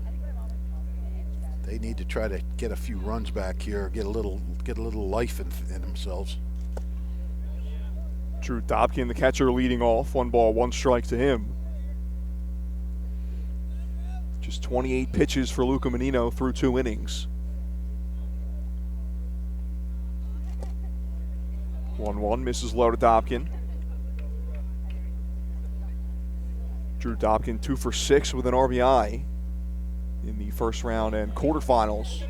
they need to try to get a few runs back here, get a little life in themselves. Drew Dobkin, the catcher, leading off. 1 ball, 1 strike to him. Just 28 pitches for Luca Menino through 2 innings. 1-1, misses low to Dobkin. Drew Dobkin 2 for 6 with an RBI in the first round and quarterfinals.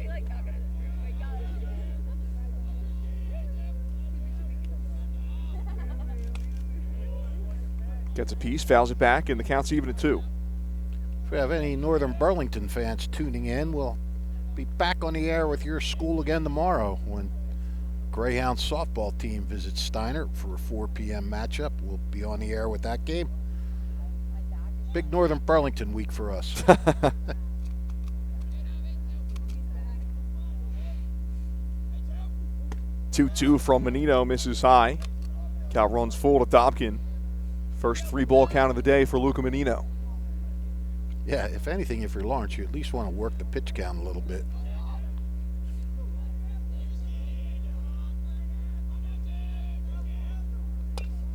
Gets a piece, fouls it back, and the count's even at 2. If we have any Northern Burlington fans tuning in, we'll be back on the air with your school again tomorrow when Greyhounds softball team visits Steiner for a 4 p.m. matchup. We'll be on the air with that game. Big Northern Burlington week for us. 2-2 from Menino, misses high. Count runs full to Dobkin. First 3-ball count of the day for Luca Menino. Yeah, if anything, if you're Lawrence, you at least want to work the pitch count a little bit.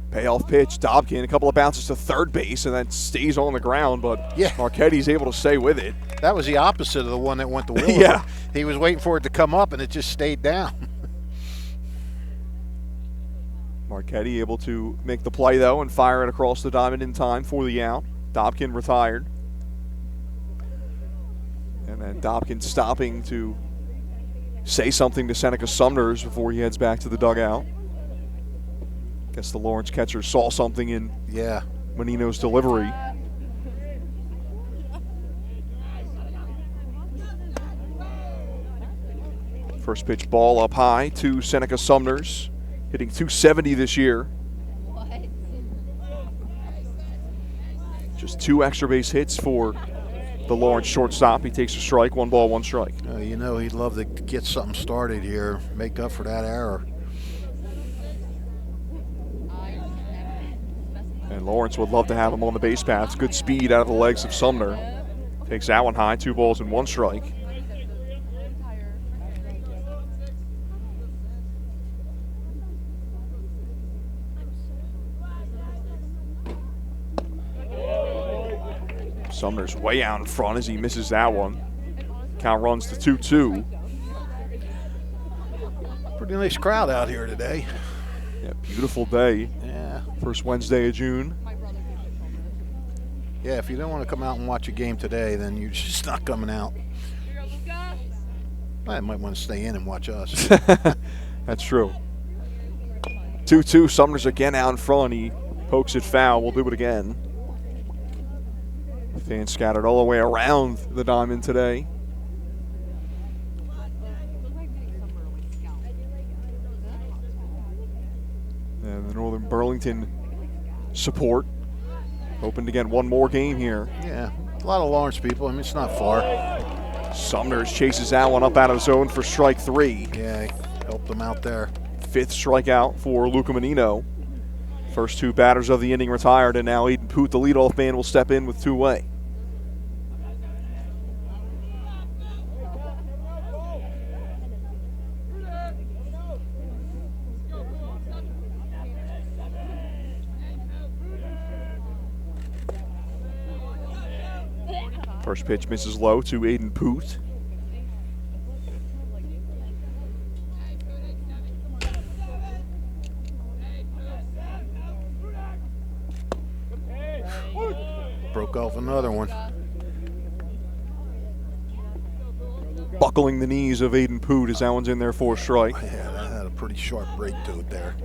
Payoff pitch, Dobkin, a couple of bounces to third base and then stays on the ground, but yeah, Marchetti's able to stay with it. That was the opposite of the one that went to Willard. Yeah. He was waiting for it to come up and it just stayed down. Marchetti able to make the play, though, and fire it across the diamond in time for the out. Dobkin retired. And then Dobkin stopping to say something to Seneca Sumners before he heads back to the dugout. Guess the Lawrence catcher saw something in Menino's delivery. First pitch ball up high to Seneca Sumners, hitting .270 this year. Just 2 extra base hits for the Lawrence shortstop. He takes a strike, 1 ball, 1 strike. You know he'd love to get something started here, make up for that error. And Lawrence would love to have him on the base paths. Good speed out of the legs of Sumner. Takes that one high, 2 balls and 1 strike. Sumner's way out in front as he misses that one. Count runs to 2-2. Pretty nice crowd out here today. Yeah, beautiful day. Yeah. First Wednesday of June. Yeah, if you don't want to come out and watch a game today, then you're just not coming out. I might want to stay in and watch us. That's true. 2-2, Sumner's again out in front. He pokes it foul. We'll do it again. Fans scattered all the way around the diamond today. And the Northern Burlington support hoping to get one more game here. Yeah, a lot of Lawrence people. I mean, it's not far. Sumners chases that one up out of zone for strike 3. Yeah, helped them out there. 5th strikeout for Luca Menino. First 2 batters of the inning retired, and now Aiden Poot, the leadoff man, will step in with 2 away. First pitch misses low to Aiden Poot. Broke off another one. Buckling the knees of Aiden Poot as that one's in there for a strike. Yeah, that had a pretty sharp break to it there.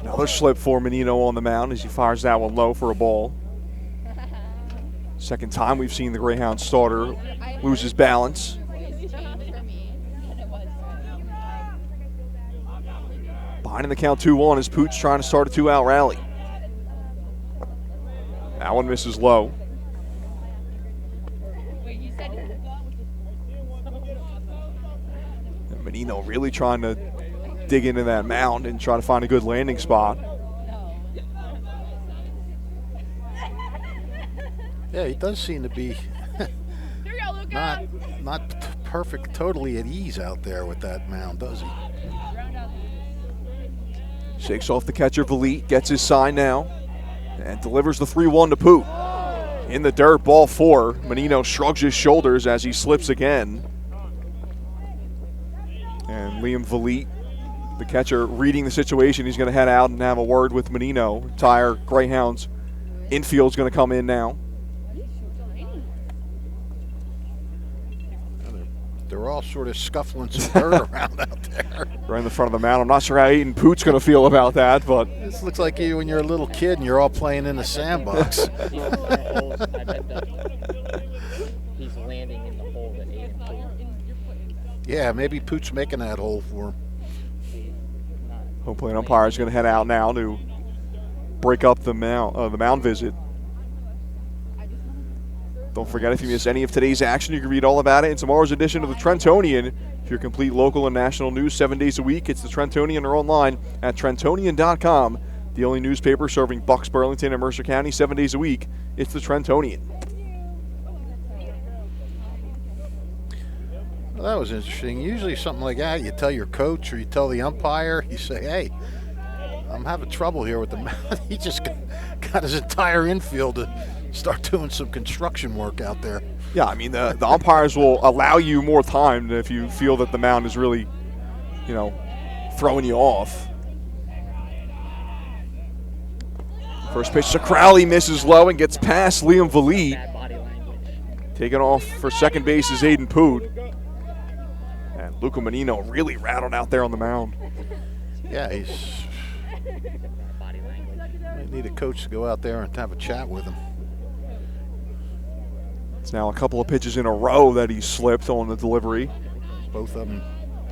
Another slip for Menino on the mound as he fires that one low for a ball. Second time we've seen the Greyhound starter lose his balance. Behind in the count 2-1 as Poot's trying to start a 2-out rally. That one misses low. And Menino really trying to dig into that mound and try to find a good landing spot. Yeah, he does seem to be not perfect, totally at ease out there with that mound, does he? Shakes off the catcher, Valit, gets his sign now, and delivers the 3-1 to Poot. in the dirt, ball 4. Menino shrugs his shoulders as he slips again. And Liam Valit, the catcher, reading the situation. He's going to head out and have a word with Menino. Entire Greyhounds infield's going to come in now. They're all sort of scuffling some dirt around out there. Right in the front of the mound. I'm not sure how Aiden Poot's going to feel about that, but this looks like you when you're a little kid and you're all playing in the sandbox. He's landing in the hole that Aiden Poot. Yeah, maybe Poot's making that hole for him. home plate umpire is going to head out now to break up the mound visit. Don't forget, if you miss any of today's action, you can read all about it in tomorrow's edition of the Trentonian. For your complete local and national news 7 days a week, it's the Trentonian or online at Trentonian.com. The only newspaper serving Bucks, Burlington, and Mercer County 7 days a week. It's the Trentonian. Well, that was interesting. Usually something like that, you tell your coach or you tell the umpire, you say, hey, I'm having trouble here with the mound. He just got his entire infield to start doing some construction work out there. Yeah, I mean, the umpires will allow you more time if you feel that the mound is really, throwing you off. First pitch to Crowley, misses low and gets past Liam Valit. Taken off for second base is Aiden Poot. And Luca Menino really rattled out there on the mound. Yeah, he's might need a coach to go out there and have a chat with him. It's now a couple of pitches in a row that he slipped on the delivery. Both of them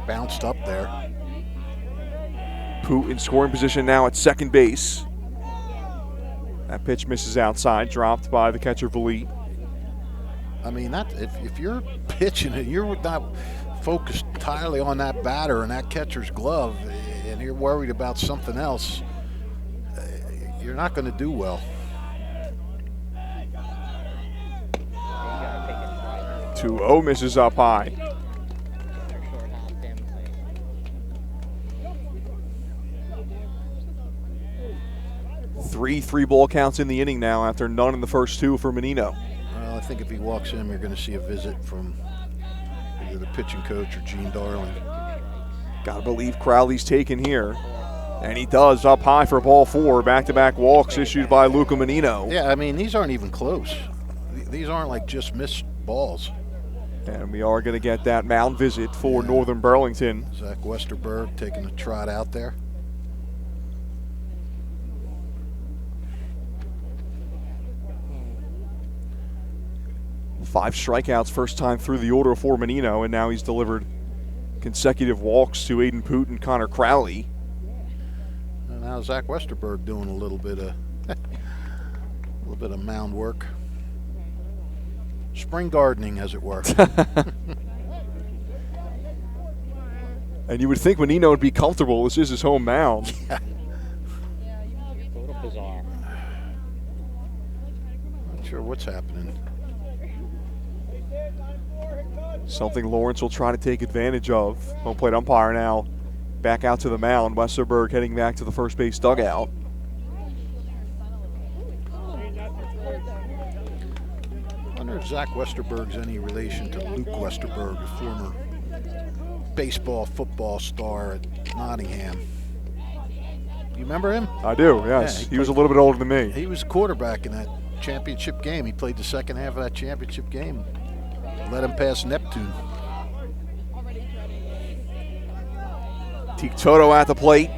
bounced up there. Poot in scoring position now at second base. That pitch misses outside, dropped by the catcher Valit. I mean, that if you're pitching and you're not focused entirely on that batter and that catcher's glove and you're worried about something else, you're not going to do well. 2-0 misses up high. 3-3 counts in the inning now after none in the first two for Menino. Well, I think if he walks in, you're going to see a visit from either the pitching coach or Gene Darling. Gotta believe Crowley's taken here. And he does, up high for ball 4. Back-to-back walks issued by Luca Menino. Yeah, I mean, these aren't even close. These aren't like just missed balls. And we are going to get that mound visit for Northern Burlington. Zach Westerberg taking a trot out there. Five strikeouts first time through the order for Menino, and now he's delivered consecutive walks to Aiden Poot and Connor Crowley. And now Zach Westerberg doing a little bit of mound work. Spring gardening, as it were. And you would think Menino would be comfortable. This is his home mound. Yeah. A little bizarre. Not sure what's happening. Something Lawrence will try to take advantage of. Home plate umpire now back out to the mound. Westerberg heading back to the first base dugout. I wonder if Zach Westerberg's any relation to Luke Westerberg, a former baseball, football star at Nottingham. You remember him? I do, yes. Yeah, he was a little bit older than me. He was quarterback in that championship game. He played the second half of that championship game. Let him pass Neptune. Teak Toto at the plate.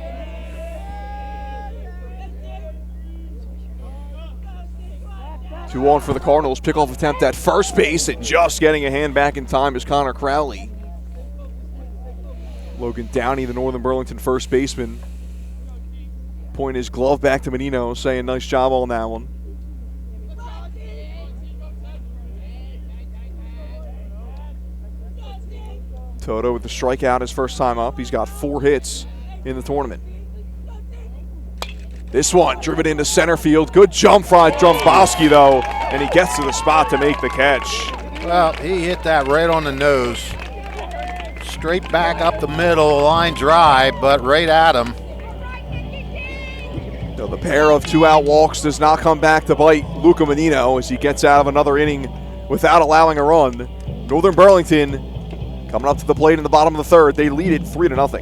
Two on for the Cardinals. Pickoff attempt at first base and just getting a hand back in time is Connor Crowley. Logan Downey, the Northern Burlington first baseman, pointing his glove back to Menino, saying nice job on that one. Toto with the strikeout his first time up. He's got 4 hits in the tournament. This one driven into center field. Good jump from Drumboski, though, and he gets to the spot to make the catch. Well, he hit that right on the nose. Straight back up the middle, line drive, but right at him. So the pair of 2-out walks does not come back to bite Luca Menino as he gets out of another inning without allowing a run. Northern Burlington coming up to the plate in the bottom of the third. They lead it 3-0.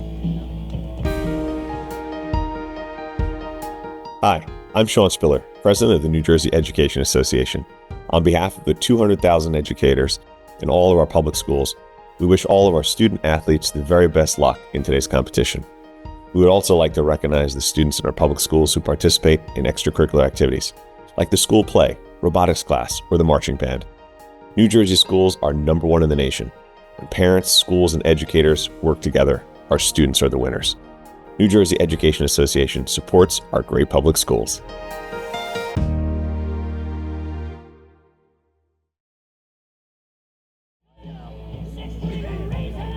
Hi, I'm Sean Spiller, president of the New Jersey Education Association. On behalf of the 200,000 educators in all of our public schools, we wish all of our student athletes the very best luck in today's competition. We would also like to recognize the students in our public schools who participate in extracurricular activities, like the school play, robotics class, or the marching band. New Jersey schools are #1 in the nation. When parents, schools, and educators work together, our students are the winners. New Jersey Education Association supports our great public schools.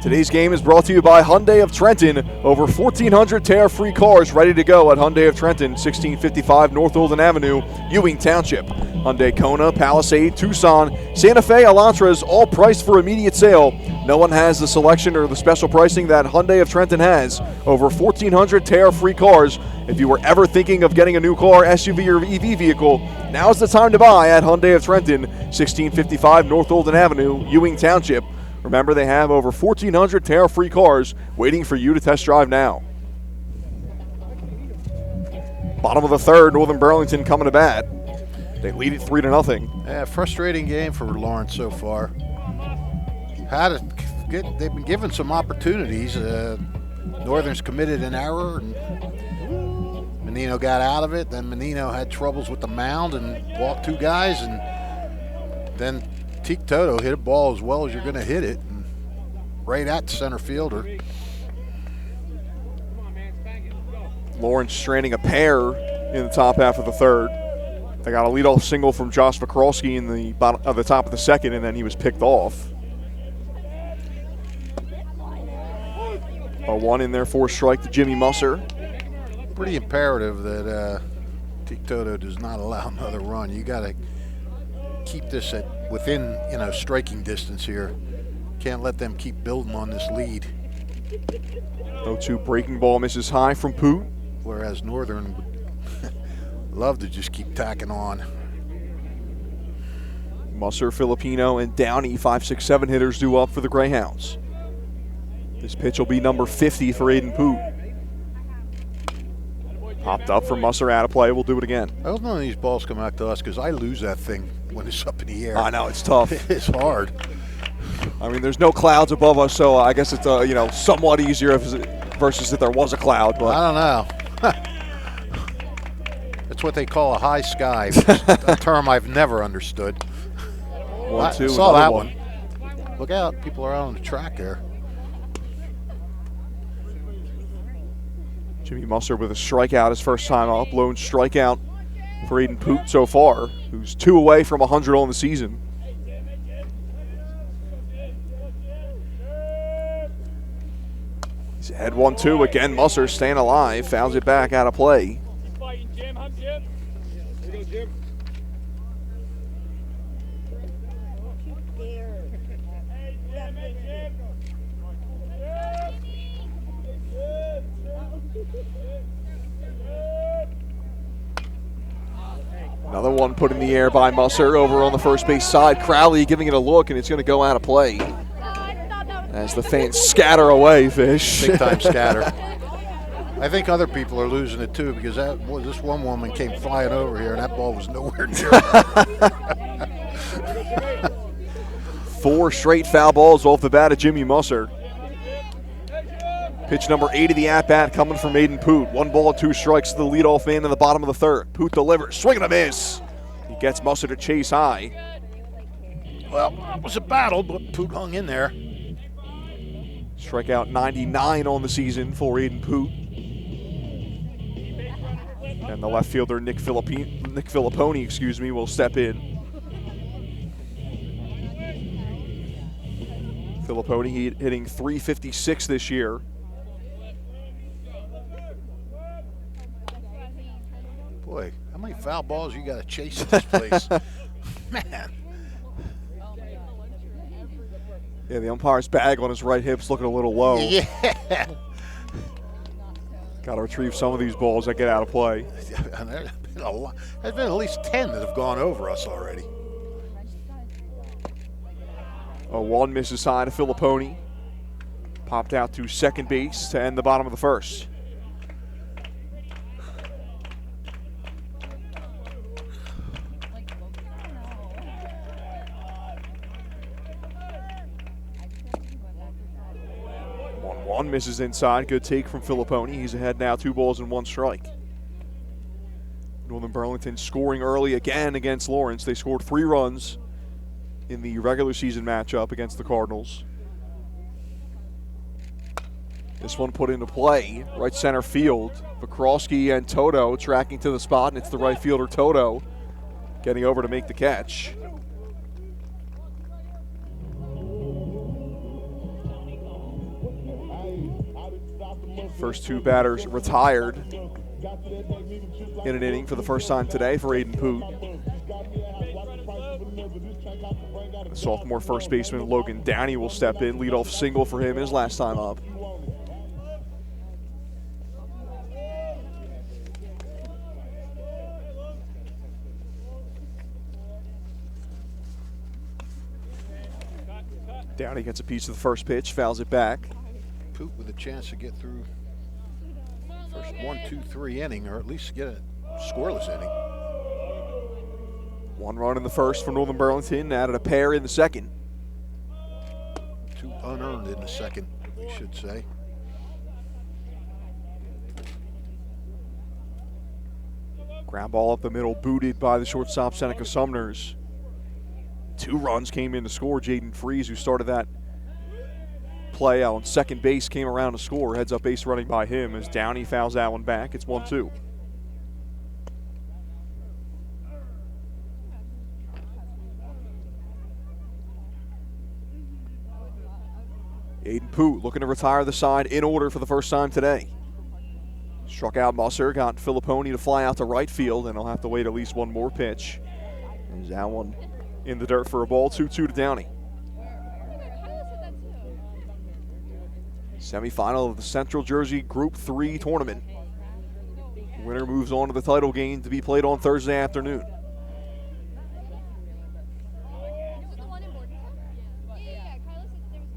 Today's game is brought to you by Hyundai of Trenton. Over 1,400 tear-free cars ready to go at Hyundai of Trenton, 1655 North Olden Avenue, Ewing Township. Hyundai Kona, Palisade, Tucson, Santa Fe, Elantras, all priced for immediate sale. No one has the selection or the special pricing that Hyundai of Trenton has. Over 1,400 tear-free cars. If you were ever thinking of getting a new car, SUV, or EV vehicle, now's the time to buy at Hyundai of Trenton, 1655 North Olden Avenue, Ewing Township. Remember, they have over 1,400 tear-free cars waiting for you to test drive now. Bottom of the third, Northern Burlington coming to bat. They lead it 3-0. Yeah, frustrating game for Lawrence so far. They've been given some opportunities. Northern's committed an error, and Menino got out of it. Then Menino had troubles with the mound and walked 2 guys, and then Teak Toto hit a ball as well as you're going to hit it, and right at the center fielder. Lawrence stranding a pair in the top half of the third. They got a leadoff single from Josh Vakrowski in the bottom of the top of the second, and then he was picked off. A 1 in there, 4 strike to Jimmy Musser. Pretty imperative that Teak Toto does not allow another run. You got to keep this at within striking distance here. Can't let them keep building on this lead. 0-2 breaking ball misses high from Poot. Whereas Northern would love to just keep tacking on. Musser, Filipino, and Downey, 5, 6, 7 hitters due up for the Greyhounds. This pitch will be number 50 for Aiden Poot. Popped up for Musser, out of play. We'll do it again. I hope none of these balls come back to us because I lose that thing when it's up in the air. I know, it's tough. It's hard. I mean, there's no clouds above us, so I guess it's somewhat easier versus if there was a cloud. But I don't know. That's what they call a high sky, a term I've never understood. 1-2. I saw that one. Look out, people are out on the track there. Jimmy Musser with a strikeout his first time up. Lone strikeout for Aiden Poot so far, who's 2 away from 100 on the season. He's ahead 1-2. Again, Musser staying alive. Fouls it back out of play. Another one put in the air by Musser over on the first base side. Crowley giving it a look, and it's going to go out of play as the fans scatter away, Fish. Big time scatter. I think other people are losing it too because this one woman came flying over here and that ball was nowhere near her. 4 straight foul balls off the bat of Jimmy Musser. Pitch number 8 of the at-bat coming from Aiden Poot. 1 ball, 2 strikes to the leadoff man in the bottom of the third. Poot delivers, swing and a miss. He gets Musser to chase high. Well, it was a battle, but Poot hung in there. Strikeout 99 on the season for Aiden Poot. And the left fielder, Nick Filipponi, will step in. Filipponi hitting .356 this year. Boy, how many foul balls you got to chase in this place? Man. Yeah, the umpire's bag on his right hip's looking a little low. Yeah. Got to retrieve some of these balls that get out of play. There's been at least 10 that have gone over us already. A 1 misses high to Filipponi. Popped out to second base to end the bottom of the first. One misses inside. Good take from Filipponi. He's ahead now, 2 balls and 1 strike. Northern Burlington scoring early again against Lawrence. They scored 3 runs in the regular season matchup against the Cardinals. This one put into play, right center field. Vakrowski and Toto tracking to the spot, and it's the right fielder Toto getting over to make the catch. First 2 batters retired in an inning for the first time today for Aiden Poot. The sophomore first baseman Logan Downey will step in. Leadoff single for him his last time up. Downey gets a piece of the first pitch, fouls it back. Poot with a chance to get through first 1, 2, 3 inning, or at least get a scoreless inning. 1 run in the first for Northern Burlington, added a pair in the second. 2 unearned in the second, we should say. Ground ball up the middle, booted by the shortstop Seneca Sumners. 2 runs came in to score. Jaden Freeze, who started that play out on second base, came around to score. Heads up base running by him as Downey fouls that one back. It's 1-2. Aiden Poot looking to retire the side in order for the first time today. Struck out Musser, got Filipponi to fly out to right field, and he'll have to wait at least 1 more pitch. There's that one in the dirt for a ball. 2-2 to Downey. Semifinal of the Central Jersey Group 3 tournament. The winner moves on to the title game to be played on Thursday afternoon.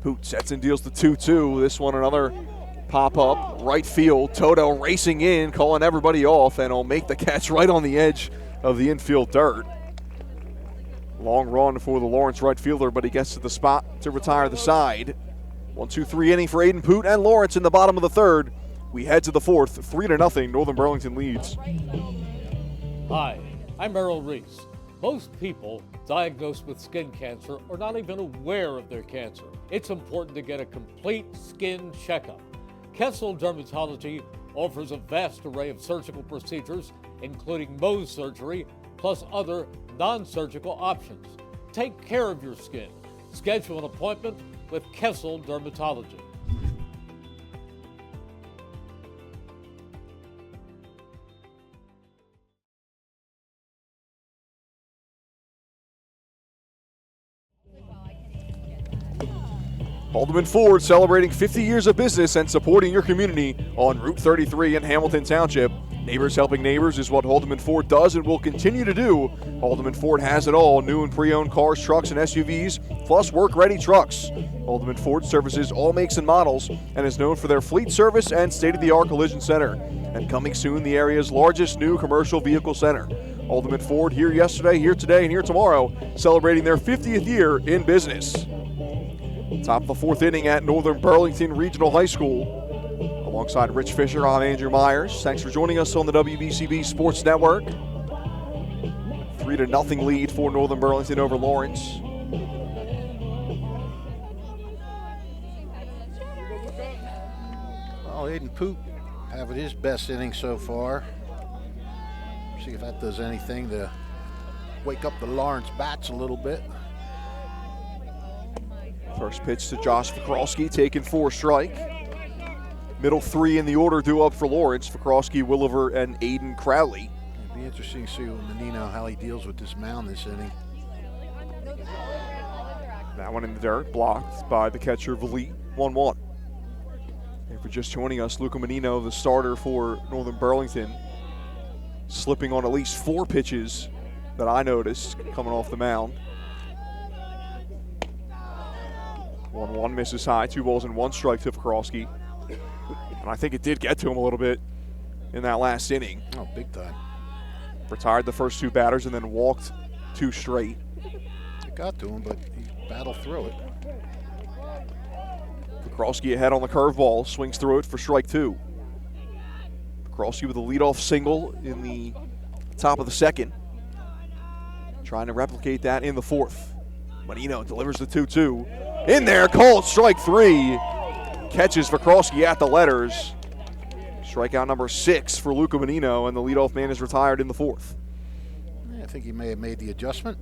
Poot sets and deals the 2-2. This one another pop-up, right field. Toto racing in, calling everybody off, and will make the catch right on the edge of the infield dirt. Long run for the Lawrence right fielder, but he gets to the spot to retire the side. 1-2-3 inning for Aiden Poot and Lawrence in the bottom of the third. We head to the fourth, 3-0. Northern Burlington leads. Hi, I'm Errol Reese. Most people diagnosed with skin cancer are not even aware of their cancer. It's important to get a complete skin checkup. Kessel Dermatology offers a vast array of surgical procedures, including Mohs surgery, plus other non-surgical options. Take care of your skin. Schedule an appointment with Kessel Dermatology. Haldeman Ford celebrating 50 years of business and supporting your community on Route 33 in Hamilton Township. Neighbors helping neighbors is what Haldeman Ford does and will continue to do. Haldeman Ford has it all: new and pre-owned cars, trucks, and SUVs, plus work-ready trucks. Haldeman Ford services all makes and models and is known for their fleet service and state-of-the-art collision center. And coming soon, the area's largest new commercial vehicle center. Haldeman Ford, here yesterday, here today, and here tomorrow, celebrating their 50th year in business. Top of the fourth inning at Northern Burlington Regional High School. Alongside Rich Fisher, I'm Andrew Myers. Thanks for joining us on the WBCB Sports Network. 3-0 lead for Northern Burlington over Lawrence. Well, Aiden Poot having his best inning so far. See if that does anything to wake up the Lawrence bats a little bit. First pitch to Josh Vakrowski, taken for a strike. Middle 3 in the order due up for Lawrence: Vakrowski, Williver, and Aiden Crowley. It'd be interesting to see with Menino how he deals with this mound this inning. That one in the dirt, blocked by the catcher Vliet. 1-1. If you're just joining us, Luca Menino, the starter for Northern Burlington, slipping on at least 4 pitches that I noticed coming off the mound. 1-1 misses high, 2 balls and 1 strike to Vekroski. And I think it did get to him a little bit in that last inning. Oh, big time. Retired the first 2 batters and then walked 2 straight. It got to him, but he battled through it. Vekroski ahead on the curveball, swings through it for strike 2. Vekroski with a leadoff single in the top of the second. Trying to replicate that in the 4th. Menino delivers the 2-2. In there, called strike 3. Catches Vekroski at the letters. Strikeout number 6 for Luca Menino, and the leadoff man is retired in the 4th. I think he may have made the adjustment.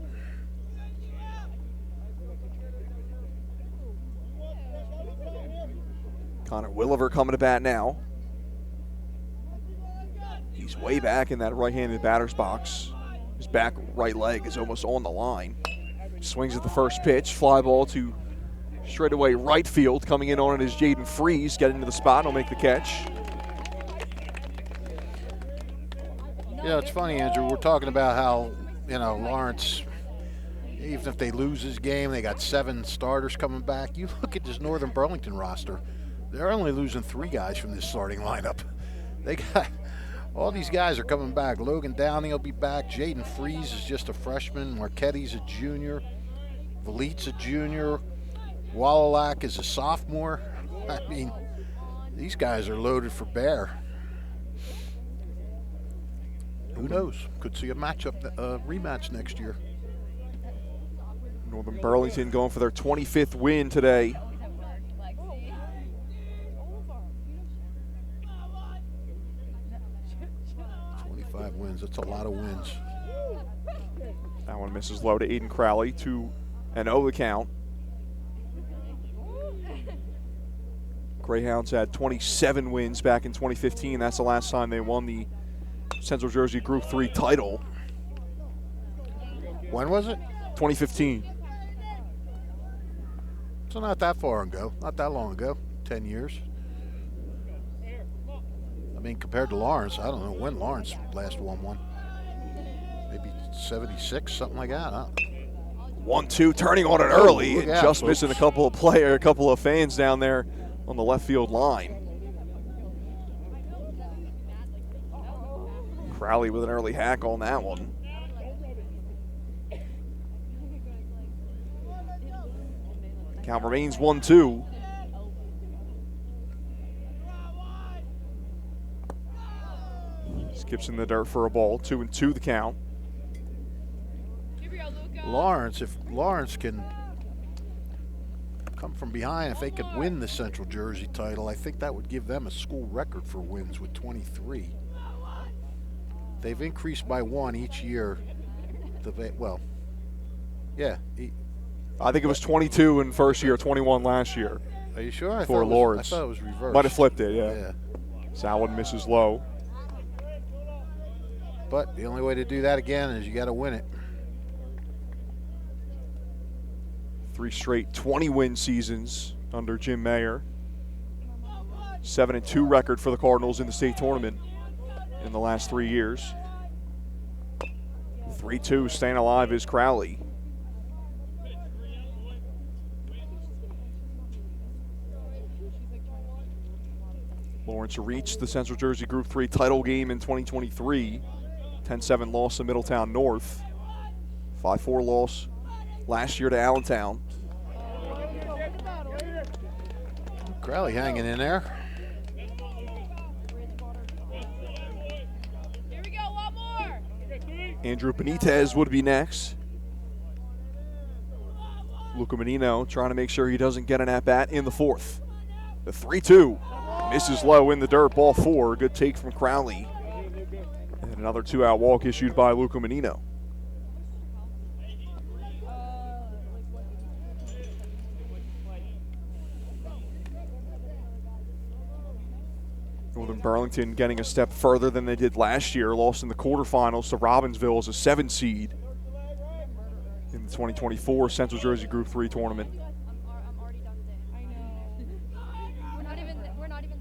Connor Williver coming to bat now. He's way back in that right-handed batter's box. His back right leg is almost on the line. Swings at the first pitch, fly ball to straightaway right field. Coming in on it is Jaden Freeze, getting to the spot, he'll make the catch. Yeah, it's funny, Andrew. We're talking about how, Lawrence, even if they lose this game, they got 7 starters coming back. You look at this Northern Burlington roster, they're only losing 3 guys from this starting lineup. They got all these guys are coming back. Logan Downing will be back. Jaden Freeze is just a freshman. Marquette's a junior. Valite's a junior. Walalak is a sophomore. I mean, these guys are loaded for bear. Who knows? Could see a rematch next year. Northern Burlington going for their 25th win today. Wins. That's a lot of wins. That one misses low to Aiden Crowley, 2-0 the count. Greyhounds had 27 wins back in 2015. That's the last time they won the Central Jersey Group 3 title. When was it? 2015. So not that far ago. Not that long ago. 10 years. I mean, compared to Lawrence, I don't know when Lawrence last won one. Maybe 76, something like that, huh? 1-2, turning on it early, and just folks. missing a couple of fans down there on the left field line. Crowley with an early hack on that one. Count remains 1-2. Skips in the dirt for a ball, 2-2 the count. Lawrence, if Lawrence can come from behind, if they could win the Central Jersey title, I think that would give them a school record for wins with 23. They've increased by 1 each year. I think it was 22 in first year, 21 last year. Are you sure? For Lawrence. I thought it was reversed. Might have flipped it, yeah. So that one misses low. But the only way to do that again is you got to win it. 3 straight 20-win seasons under Jim Mayer. 7-2 record for the Cardinals in the state tournament in the last 3 years. 3-2 staying alive is Crowley. Lawrence reached the Central Jersey Group 3 title game in 2023. 10-7 loss to Middletown North. 5-4 loss last year to Allentown. Crowley hanging in there. Here we go, one more. Andrew Benitez would be next. Luca Menino trying to make sure he doesn't get an at-bat in the 4th. The 3-2 misses low in the dirt, ball 4. Good take from Crowley. And another 2-out walk issued by Luca Menino. Northern Burlington getting a step further than they did last year. Lost in the quarterfinals to Robbinsville as a 7 seed in the 2024 Central Jersey Group 3 tournament. I'm already done today. I know. We're not even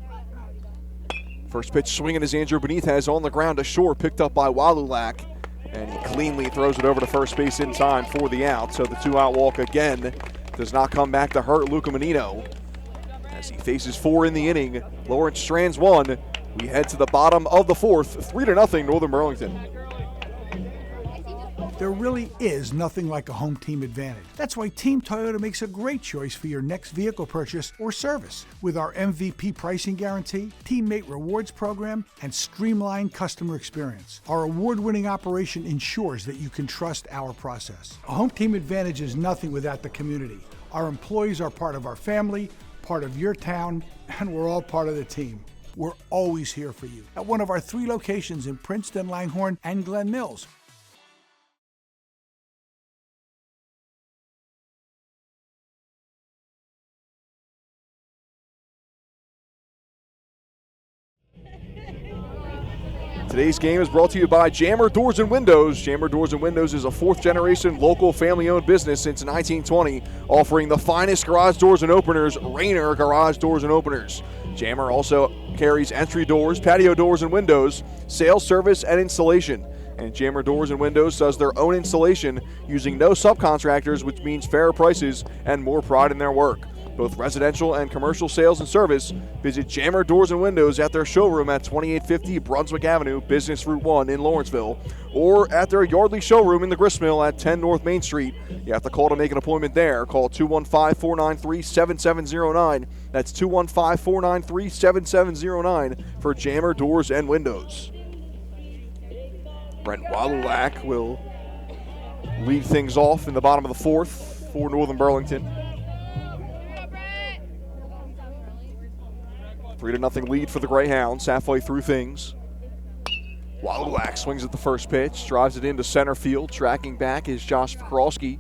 First pitch swinging as Andrew Benitez on the ground to short, picked up by Walulak, and he cleanly throws it over to first base in time for the out. So the 2-out walk again does not come back to hurt Luca Menino. As he faces 4 in the inning, Lawrence strands 1. We head to the bottom of the 4th, 3-0 Northern Burlington. There really is nothing like a home team advantage. That's why Team Toyota makes a great choice for your next vehicle purchase or service. With our MVP pricing guarantee, teammate rewards program, and streamlined customer experience, our award-winning operation ensures that you can trust our process. A home team advantage is nothing without the community. Our employees are part of our family, part of your town, and we're all part of the team. We're always here for you at one of our 3 locations in Princeton, Langhorne, and Glen Mills. Today's game is brought to you by Jammer Doors and Windows. Jammer Doors and Windows is a 4th-generation local family-owned business since 1920, offering the finest garage doors and openers, Rainer Garage Doors and Openers. Jammer also carries entry doors, patio doors and windows, sales, service, and installation. And Jammer Doors and Windows does their own installation using no subcontractors, which means fairer prices and more pride in their work. Both residential and commercial sales and service. Visit Jammer Doors and Windows at their showroom at 2850 Brunswick Avenue, Business Route 1 in Lawrenceville, or at their Yardley showroom in the Gristmill at 10 North Main Street. You have to call to make an appointment there. Call 215-493-7709. That's 215-493-7709 for Jammer Doors and Windows. Brent Walulak will lead things off in the bottom of the 4th for Northern Burlington. 3-0 lead for the Greyhounds halfway through things. Walulak swings at the first pitch, drives it into center field. Tracking back is Josh Pekrowski,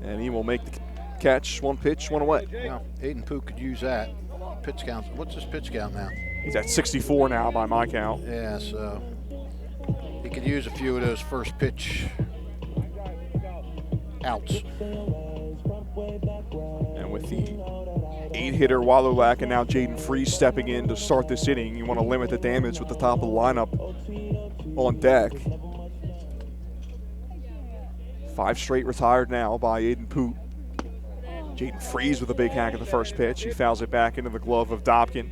and he will make the catch. 1 pitch, 1 away. Yeah, Aiden Pook could use that. Pitch count. What's his pitch count now? He's at 64 now by my count. Yeah, so he could use a few of those first pitch outs. And with the 8-hitter Walulak and now Jaden Freeze stepping in to start this inning, you want to limit the damage with the top of the lineup on deck. 5 straight retired now by Aiden Poot. Jaden Freeze with a big hack at the first pitch. He fouls it back into the glove of Dobkin.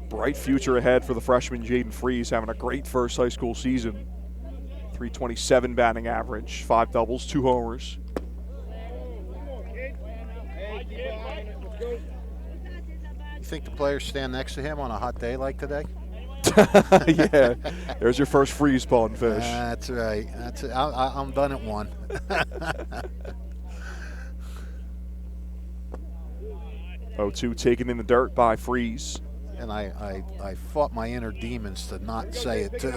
Bright future ahead for the freshman Jaden Freeze, having a great first high school season. .327 batting average, 5 doubles, 2 homers. You think the players stand next to him on a hot day like today? Yeah, there's your first freeze pond fish. That's right. That's it. I'm done at 1. 0-2 taken in the dirt by Freeze. And I fought my inner demons to not say it too.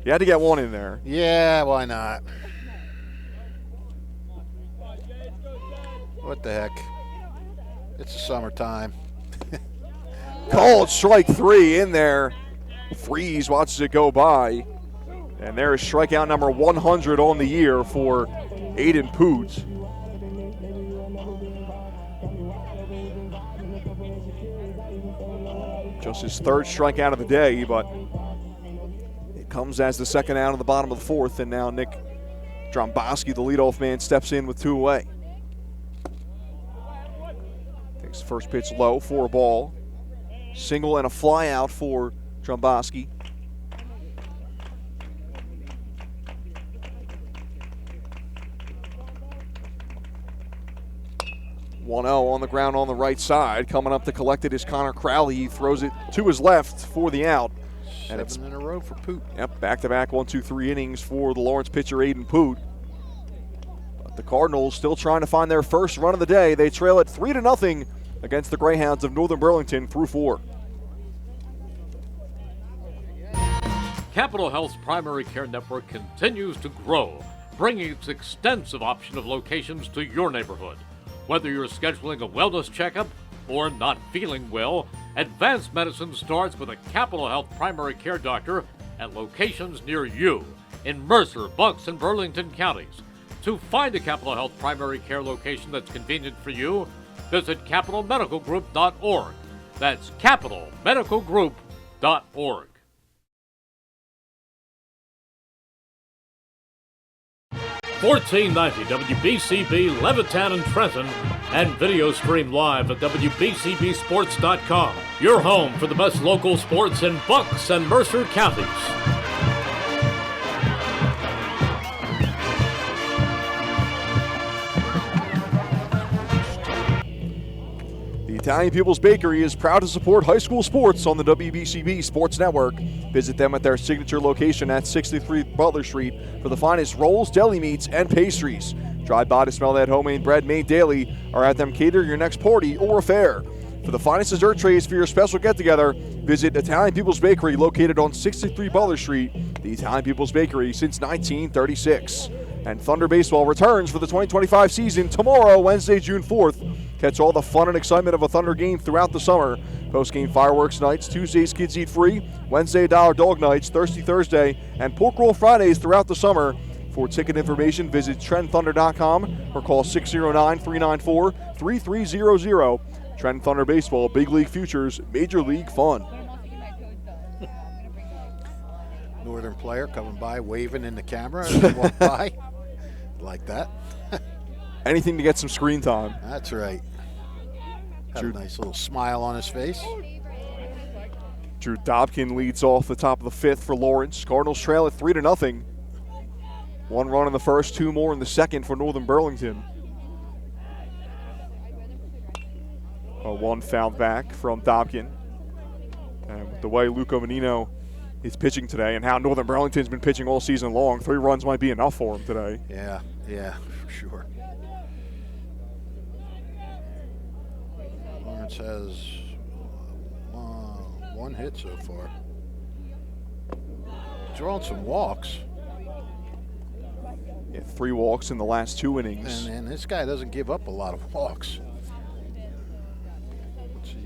You had to get 1 in there. Yeah, why not? What the heck? It's the summertime. Called strike 3 in there. Freeze watches it go by. And there is strikeout number 100 on the year for Aiden Poot. Just his 3rd strikeout of the day, but it comes as the 2nd out of the bottom of the 4th, and now Nick Dromboski, the leadoff man, steps in with 2 away. Takes the first pitch low for a ball. Single and a fly out for Dromboski. 1-0 on the ground on the right side. Coming up to collect it is Connor Crowley. He throws it to his left for the out. And it's 7 in a row for Poot. Yep, back-to-back 1, 2, 3 innings for the Lawrence pitcher Aiden Poot. But the Cardinals still trying to find their first run of the day. They trail it 3-0 against the Greyhounds of Northern Burlington through 4. Capital Health's primary care network continues to grow, bringing its extensive option of locations to your neighborhood. Whether you're scheduling a wellness checkup or not feeling well, advanced medicine starts with a Capital Health primary care doctor at locations near you in Mercer, Bucks, and Burlington counties. To find a Capital Health primary care location that's convenient for you, visit capitalmedicalgroup.org. That's capitalmedicalgroup.org. $14.90 WBCB Levittown and Trenton, and video stream live at WBCBsports.com. Your home for the best local sports in Bucks and Mercer counties. The Italian People's Bakery is proud to support high school sports on the WBCB Sports Network. Visit them at their signature location at 63 Butler Street for the finest rolls, deli meats, and pastries. Drive by to smell that homemade bread made daily, or have them cater your next party or affair. For the finest dessert trays for your special get-together, visit Italian People's Bakery located on 63 Butler Street, the Italian People's Bakery since 1936. And Thunder Baseball returns for the 2025 season tomorrow, Wednesday, June 4th. Catch all the fun and excitement of a Thunder game throughout the summer. Post-game fireworks nights, Tuesdays kids eat free, Wednesday $1 dog nights, Thursday, and pork roll Fridays throughout the summer. For ticket information, visit TrendThunder.com or call 609-394-3300. Trend Thunder Baseball, Big League Futures, Major League Fun. Northern player coming by, waving in the camera as they walk by. Like that. Anything to get some screen time. That's right. Got a nice little smile on his face. Drew Dobkin leads off the top of the fifth for Lawrence. Cardinals trail at 3-0. One run in the first, two more in the second for Northern Burlington. One fouled back from Dobkin. And with the way Luca Menino is pitching today and how Northern Burlington's been pitching all season long, 3 runs might be enough for him today. Yeah, for sure. Lawrence has one hit so far. Drawing some walks. Yeah, 3 walks in the last 2 innings. And this guy doesn't give up a lot of walks. Let's see,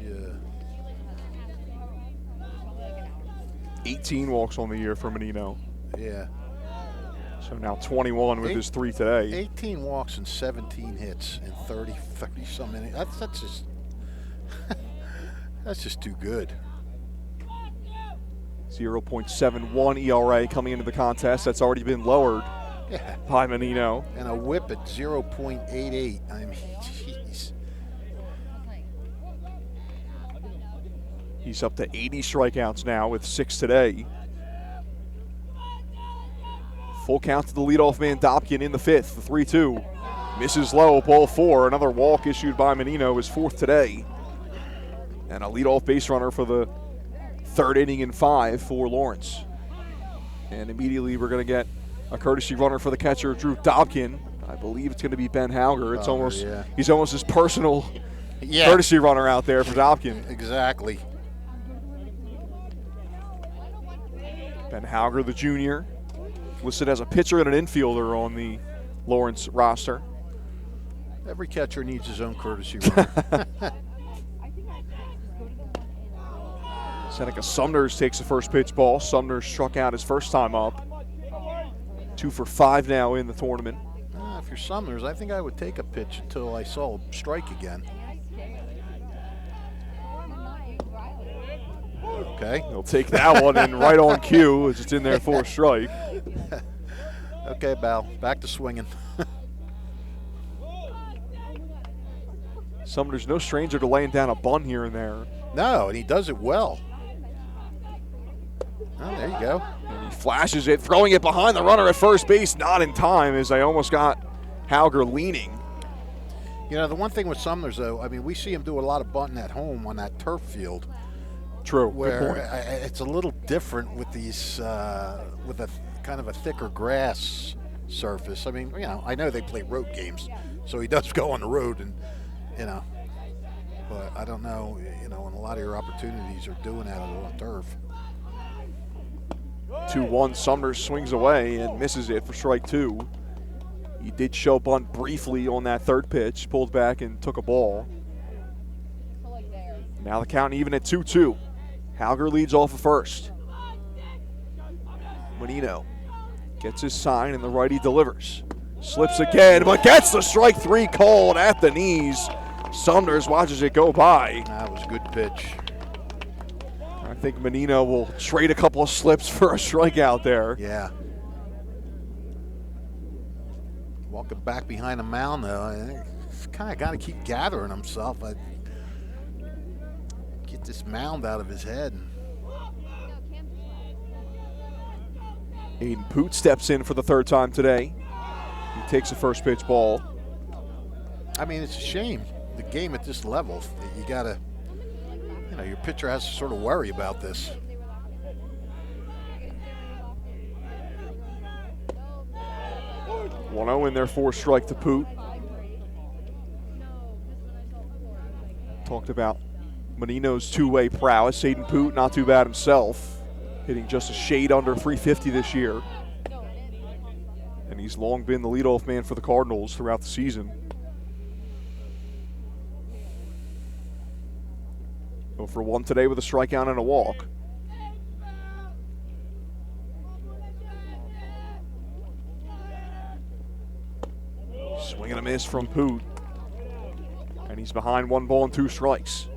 18 walks on the year for Menino. Yeah. So now 21 with his 3 today. 18 walks and 17 hits in 30-some innings. That's just that's just too good. 0.71 ERA coming into the contest. That's already been lowered by Menino. And a whip at 0.88. I mean, jeez. He's up to 80 strikeouts now with 6 today. Full count to the leadoff man, Dobkin, in the fifth, the 3-2. Misses low, ball 4. Another walk issued by Menino, his 4th today. And a leadoff base runner for the 3rd inning in 5 for Lawrence. And immediately we're going to get a courtesy runner for the catcher, Drew Dobkin. I believe it's going to be Ben Hauger. It's he's almost his personal courtesy runner out there for Dobkin. Exactly. Ben Hauger, the junior, listed as a pitcher and an infielder on the Lawrence roster. Every catcher needs his own courtesy runner. Seneca Sumners takes the first pitch ball. Sumners struck out his first time up. 2 for 5 now in the tournament. If you're Sumners, I think I would take a pitch until I saw a strike again. Okay. He'll take that one and right on cue. It's just in there for a strike. Okay, Bal, back to swinging. Sumner's no stranger to laying down a bunt here and there. No, and he does it well. Oh, there you go. And he flashes it, throwing it behind the runner at first base, not in time, as I almost got Hauger leaning. You know, the one thing with Sumners, though, I mean, we see him do a lot of bunting at home on that turf field. True. Where it's a little different with these, with a kind of a thicker grass surface. I mean, you know, I know they play road games, so he does go on the road, and you know, but I don't know, you know, and a lot of your opportunities are doing that on turf. 2-1, Sumners swings away and misses it for strike 2. He did show bunt briefly on that 3rd pitch, pulled back and took a ball. Now the count even at 2-2. Hauger leads off of first. Menino gets his sign and the righty delivers. Slips again, but gets the strike 3 called at the knees. Sumners watches it go by. That was a good pitch. I think Menino will trade a couple of slips for a strikeout there. Yeah. Walking back behind the mound, though, he's kind of got to keep gathering himself. Get this mound out of his head. Aiden Poot steps in for the third time today. He takes a first pitch ball. I mean, it's a shame. The game at this level, you got to, your pitcher has to sort of worry about this. One 0 in their fourth strike to Poot. Talked about Menino's two-way prowess. Aiden Poot, not too bad himself, hitting just a shade under 350 this year. And he's long been the leadoff man for the Cardinals throughout the season. 0 for 1 today with a strikeout and a walk. Swing and a miss from Poot. And he's behind 1 ball and 2 strikes.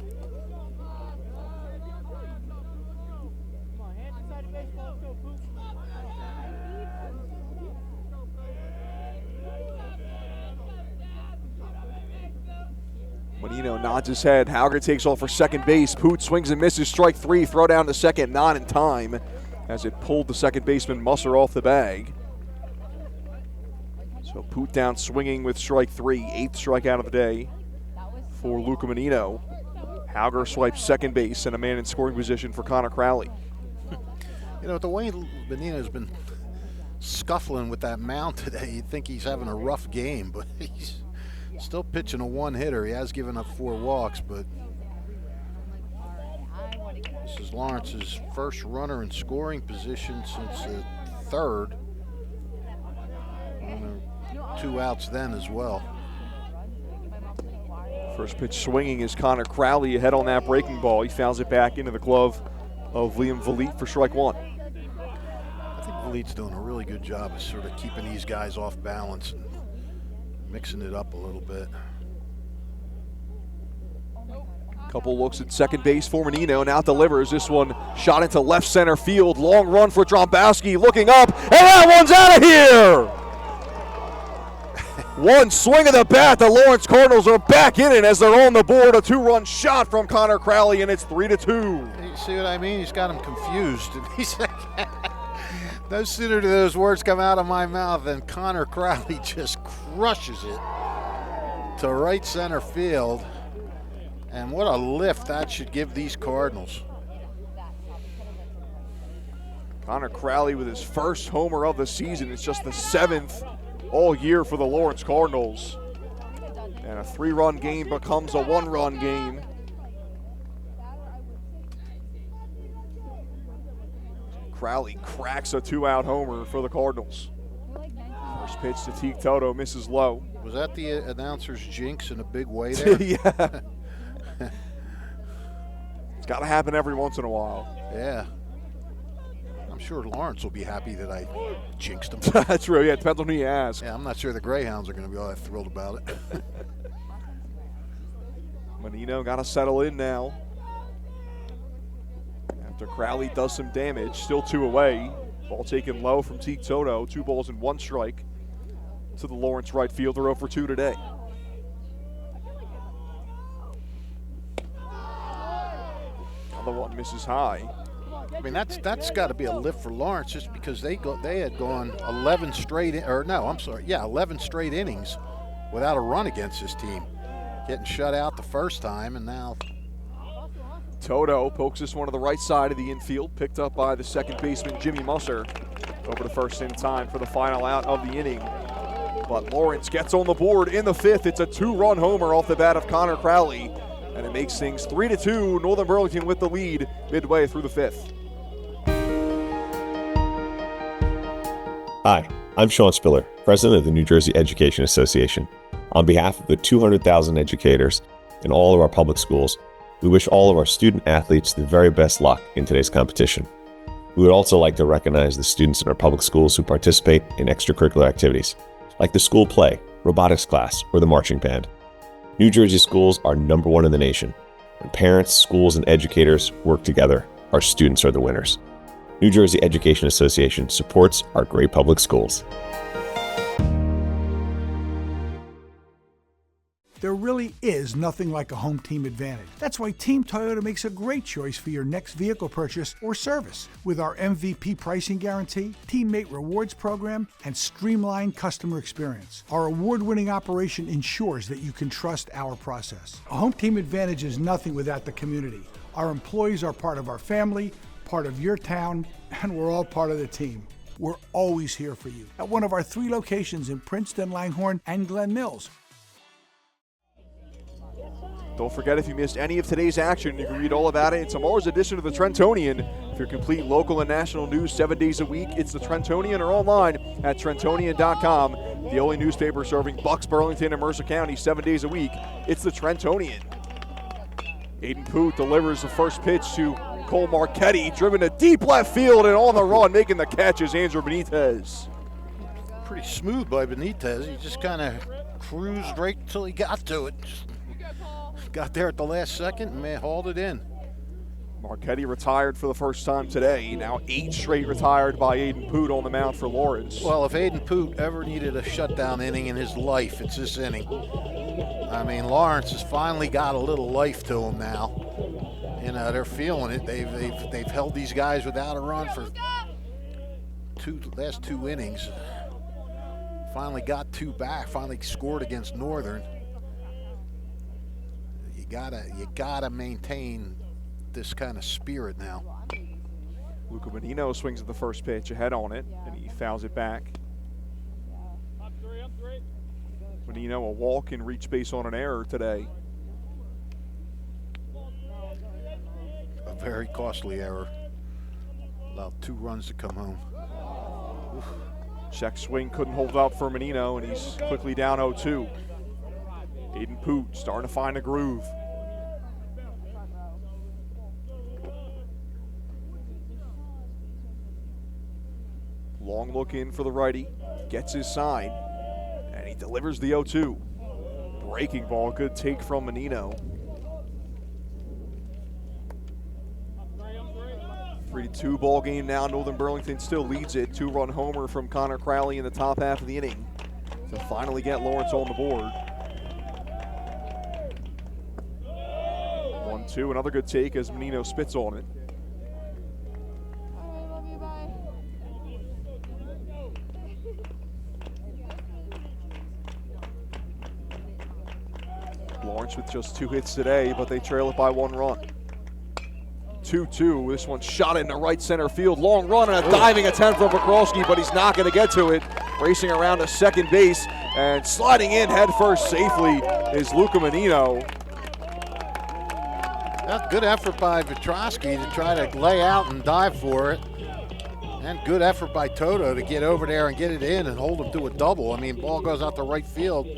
Menino nods his head. Hauger takes off for second base. Poot swings and misses. Strike 3. Throw down to second. Not in time as it pulled the second baseman Musser off the bag. So Poot down swinging with strike 3. 8th strikeout of the day for Luca Menino. Hauger swipes second base and a man in scoring position for Connor Crowley. The way Menino's been scuffling with that mound today, you'd think he's having a rough game, but he's still pitching a one-hitter. He has given up 4 walks, but this is Lawrence's first runner in scoring position since the 3rd. And there were 2 outs then as well. First pitch swinging is Connor Crowley ahead on that breaking ball. He fouls it back into the glove of Liam Valit for strike 1. I think Valit's doing a really good job of sort of keeping these guys off balance and mixing it up a little bit. Couple looks at second base for Menino. Now delivers this one, shot into left center field. Long run for Drombowski, looking up, and that one's out of here! One swing of the bat, the Lawrence Cardinals are back in it as they're on the board. A 2-run shot from Connor Crowley, and it's 3-2. You see what I mean? He's got him confused. He's like, no sooner do those words come out of my mouth than Connor Crowley just crushes it to right center field. And what a lift that should give these Cardinals. Connor Crowley with his first homer of the season. It's just the 7th all year for the Lawrence Cardinals. And a 3-run game becomes a 1-run game. Crowley cracks a 2-out homer for the Cardinals. First pitch to Teague Toto, misses low. Was that the announcer's jinx in a big way there? Yeah. It's got to happen every once in a while. Yeah. I'm sure Lawrence will be happy that I jinxed him. That's true. Yeah, it depends on who you ask. Yeah, I'm not sure the Greyhounds are going to be all that thrilled about it. Menino got to settle in now. After Crowley does some damage, still 2 away. Ball taken low from Teague Toto. 2 balls and 1 strike to the Lawrence right fielder. 0 for 2 today. Another one misses high. I mean, that's got to be a lift for Lawrence just because they had gone 11 straight innings without a run against this team. Getting shut out the first time, and now Toto pokes this one to the right side of the infield, picked up by the second baseman Jimmy Musser. Over to first in time for the final out of the inning. But Lawrence gets on the board in the 5th. It's a 2-run homer off the bat of Connor Crowley, and it makes things 3-2. Northern Burlington with the lead midway through the 5th. Hi, I'm Sean Spiller, President of the New Jersey Education Association. On behalf of the 200,000 educators in all of our public schools, we wish all of our student athletes the very best luck in today's competition. We would also like to recognize the students in our public schools who participate in extracurricular activities, like the school play, robotics class, or the marching band. New Jersey schools are #1 in the nation. When parents, schools, and educators work together, our students are the winners. New Jersey Education Association supports our great public schools. There really is nothing like a home team advantage. That's why Team Toyota makes a great choice for your next vehicle purchase or service. With our MVP pricing guarantee, teammate rewards program, and streamlined customer experience, our award-winning operation ensures that you can trust our process. A home team advantage is nothing without the community. Our employees are part of our family, part of your town, and we're all part of the team. We're always here for you at one of our 3 locations in Princeton, Langhorne, and Glen Mills. Don't forget, if you missed any of today's action, you can read all about it in tomorrow's edition of the Trentonian. For your complete local and national news 7 days a week, it's the Trentonian or online at Trentonian.com. The only newspaper serving Bucks, Burlington, and Mercer County 7 days a week, it's the Trentonian. Aiden Poot delivers the first pitch to Cole Marchetti, driven to deep left field, and on the run, making the catch is Andrew Benitez. Pretty smooth by Benitez. He just kind of cruised right until he got to it. Got there at the last second and man hauled it in. Marchetti retired for the first time today. Now 8 straight retired by Aiden Poot on the mound for Lawrence. Well, if Aiden Poot ever needed a shutdown inning in his life, it's this inning. I mean, Lawrence has finally got a little life to him now. You know, they're feeling it. They've held these guys without a run for last 2 innings. Finally got 2 back. Finally scored against Northern. You gotta maintain this kind of spirit now. Luca Menino swings at the first pitch, ahead on it, and he fouls it back. Menino a walk and reach base on an error today. A very costly error. Allowed 2 runs to come home. Oof. Check swing couldn't hold up for Menino, and he's quickly down 0-2. Aiden Poot starting to find a groove. Long look in for the righty, gets his sign, and he delivers the 0-2. Breaking ball, good take from Menino. 3-2 ball game now. Northern Burlington still leads it. 2-run homer from Connor Crowley in the top half of the inning to finally get Lawrence on the board. 1-2, another good take as Menino spits on it. Lawrence with just 2 hits today, but they trail it by 1 run. 2-2, this one shot into right center field. Long run and a diving attempt from Pekrowski, but he's not going to get to it. Racing around to second base and sliding in head first safely is Luca Menino. Good effort by Petrowski to try to lay out and dive for it. And good effort by Toto to get over there and get it in and hold him to a double. I mean, ball goes out to right field.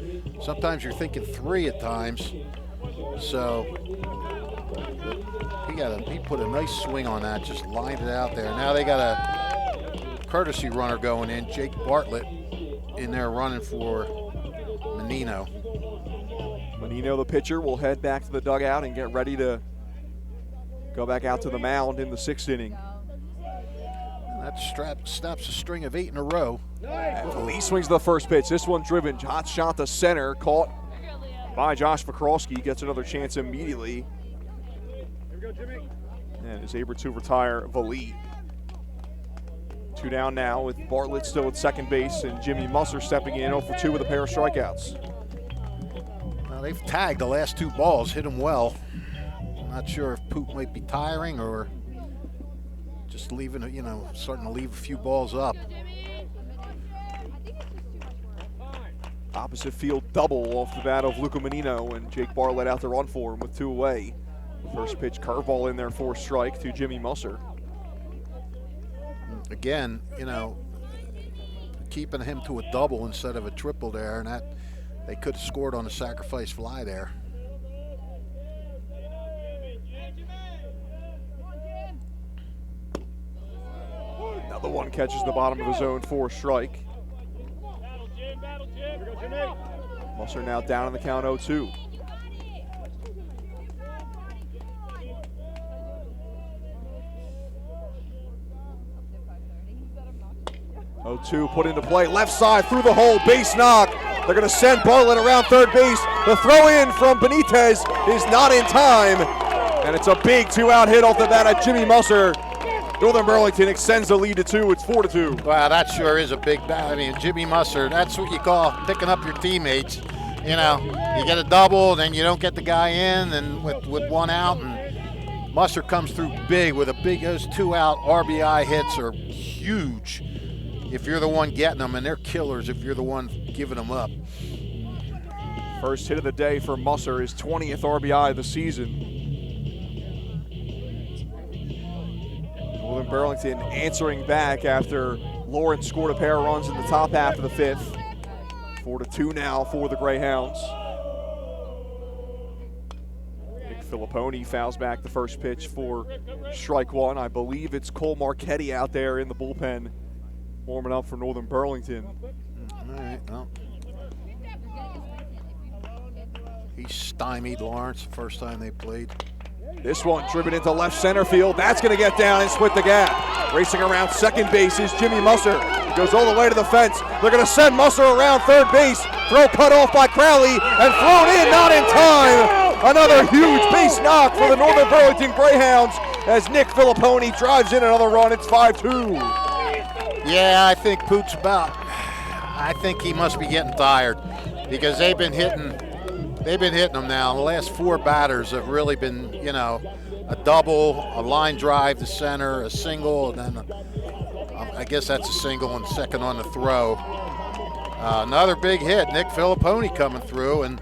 Sometimes you're thinking 3 at times. So he put a nice swing on that, just lined it out there. Now they got a courtesy runner going in, Jake Bartlett in there running for Menino. Menino, the pitcher, will head back to the dugout and get ready to go back out to the mound in the 6th inning. And that snaps a string of 8 in a row. And Lee swings the first pitch. This one driven, hot shot to center, caught by Josh Pekrowski. Gets another chance immediately. And is able to retire Valit. 2 down now with Bartlett still at second base and Jimmy Musser stepping in 0-for-2 with a pair of strikeouts. Well, they've tagged the last 2 balls, hit them well. I'm not sure if Poot might be tiring or just leaving, starting to leave a few balls up. Opposite field double off the bat of Luca Menino, and Jake Bartlett out to run for him with 2 away. First pitch curveball in there for a strike to Jimmy Musser. Again, keeping him to a double instead of a triple there, and that they could have scored on a sacrifice fly there. Another one catches the bottom of the zone for a strike. Musser now down in the count 0-2. 0-2 put into play, left side through the hole, base knock. They're going to send Bartlett around third base. The throw in from Benitez is not in time, and it's a big 2-out hit off the bat at Jimmy Musser. Northern Burlington extends the lead to 2. It's 4-2. Wow, that sure is a big bat. I mean, Jimmy Musser, that's what you call picking up your teammates. You know, you get a double, then you don't get the guy in, and with 1 out, and Musser comes through big with a big, those 2-out RBI hits are huge if you're the one getting them, and they're killers if you're the one giving them up. First hit of the day for Musser, his 20th RBI of the season. Northern Burlington answering back after Lawrence scored a pair of runs in the top half of the 5th. 4-2 now for the Greyhounds. Nick Filipponi fouls back the first pitch for strike 1. I believe it's Cole Marchetti out there in the bullpen warming up for Northern Burlington. All right, well. He stymied Lawrence the first time they played. This one driven into left center field. That's going to get down and split the gap. Racing around second base is Jimmy Musser. Goes all the way to the fence. They're going to send Musser around third base. Throw cut off by Crowley and thrown in, not in time. Another huge base knock for the Northern Burlington Greyhounds as Nick Filipponi drives in another run. It's 5-2. Yeah, I think Poot's about. I think he must be getting tired because they've been hitting them now. The last 4 batters have really been, you know, a double, a line drive to center, a single, and then I guess that's a single and second on the throw. Another big hit, Nick Filipponi coming through, and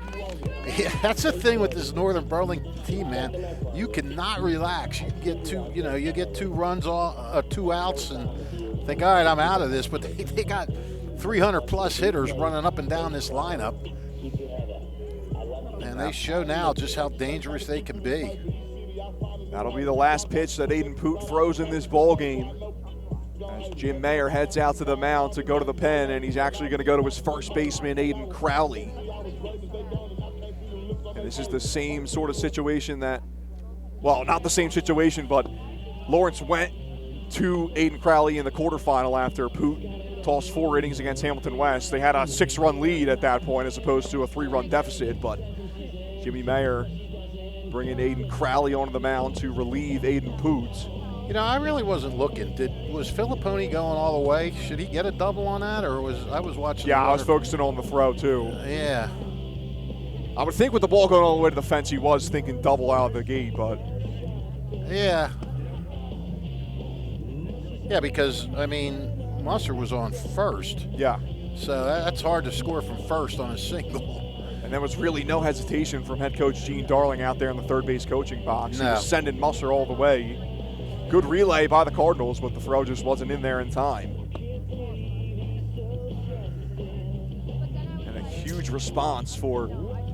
yeah, that's the thing with this Northern Burlington team, man. You cannot relax. You get 2 runs, 2 outs, and think, all right, I'm out of this. But they got 300-plus hitters running up and down this lineup. And they show now just how dangerous they can be. That'll be the last pitch that Aiden Poot throws in this ball game. As Jim Mayer heads out to the mound to go to the pen, and he's actually going to go to his first baseman, Aiden Crowley. And this is the same sort of situation that, well, not the same situation, but Lawrence went to Aiden Crowley in the quarterfinal after Poot tossed 4 innings against Hamilton West. They had a 6-run lead at that point as opposed to a 3-run deficit, but Jimmy Mayer bringing Aiden Crowley onto the mound to relieve Aiden Poot. You know, I really wasn't looking. Was Filipponi going all the way? Should he get a double on that, or I was watching? Yeah, I was focusing on the throw too. Yeah. I would think with the ball going all the way to the fence, he was thinking double out of the gate, but. Yeah. Yeah, because, I mean, Musser was on first. Yeah. So that's hard to score from first on a single. And there was really no hesitation from head coach Gene Darling out there in the third base coaching box. No. He was sending Musser all the way. Good relay by the Cardinals, but the throw just wasn't in there in time. And a huge response for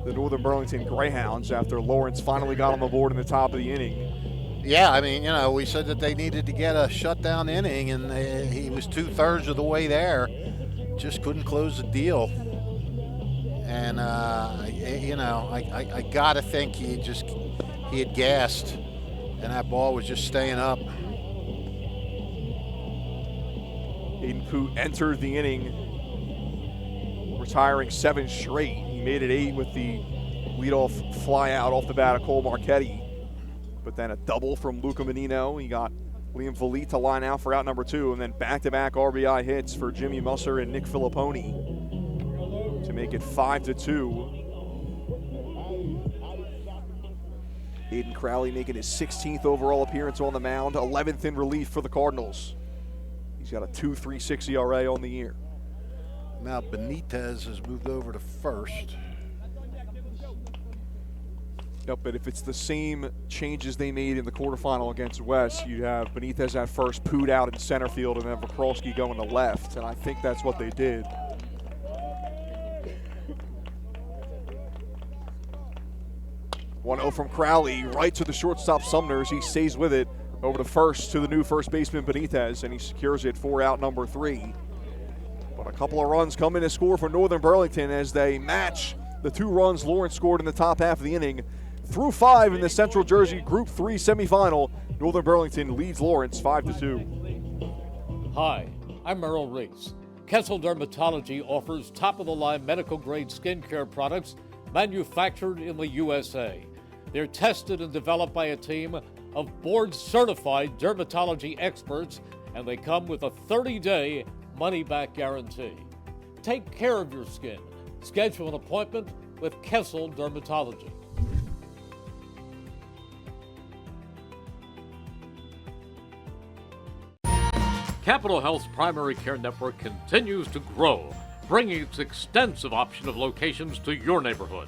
the Northern Burlington Greyhounds after Lawrence finally got on the board in the top of the inning. Yeah, I mean, you know, we said that they needed to get a shutdown inning, and he was 2/3 of the way there. Just couldn't close the deal. And, you know, I got to think he had gassed, and that ball was just staying up. Aiden Poot entered the inning, retiring 7 straight. He made it 8 with the leadoff fly out off the bat of Cole Marchetti. But then a double from Luca Menino. He got Liam Valit to line out for out number 2, and then back-to-back RBI hits for Jimmy Musser and Nick Filipponi to make it 5-2. Aiden Crowley making his 16th overall appearance on the mound, 11th in relief for the Cardinals. He's got a 2.36 ERA on the year. Now Benitez has moved over to first. Yep, but if it's the same changes they made in the quarterfinal against West, you'd have Benitez at first, Poot out in center field, and then Vakrowski going to left, and I think that's what they did. One-0 from Crowley, right to the shortstop Sumners. He stays with it over to first to the new first baseman Benitez, and he secures it for out number 3. But a couple of runs come in to score for Northern Burlington as they match the 2 runs Lawrence scored in the top half of the inning. Through 5 in the Central Jersey Group 3 semifinal, Northern Burlington leads Lawrence 5-2. Hi, I'm Merrill Reese. Kessel Dermatology offers top-of-the-line medical-grade skincare products manufactured in the USA. They're tested and developed by a team of board-certified dermatology experts, and they come with a 30-day money-back guarantee. Take care of your skin. Schedule an appointment with Kessel Dermatology. Capital Health's primary care network continues to grow, bringing its extensive option of locations to your neighborhood.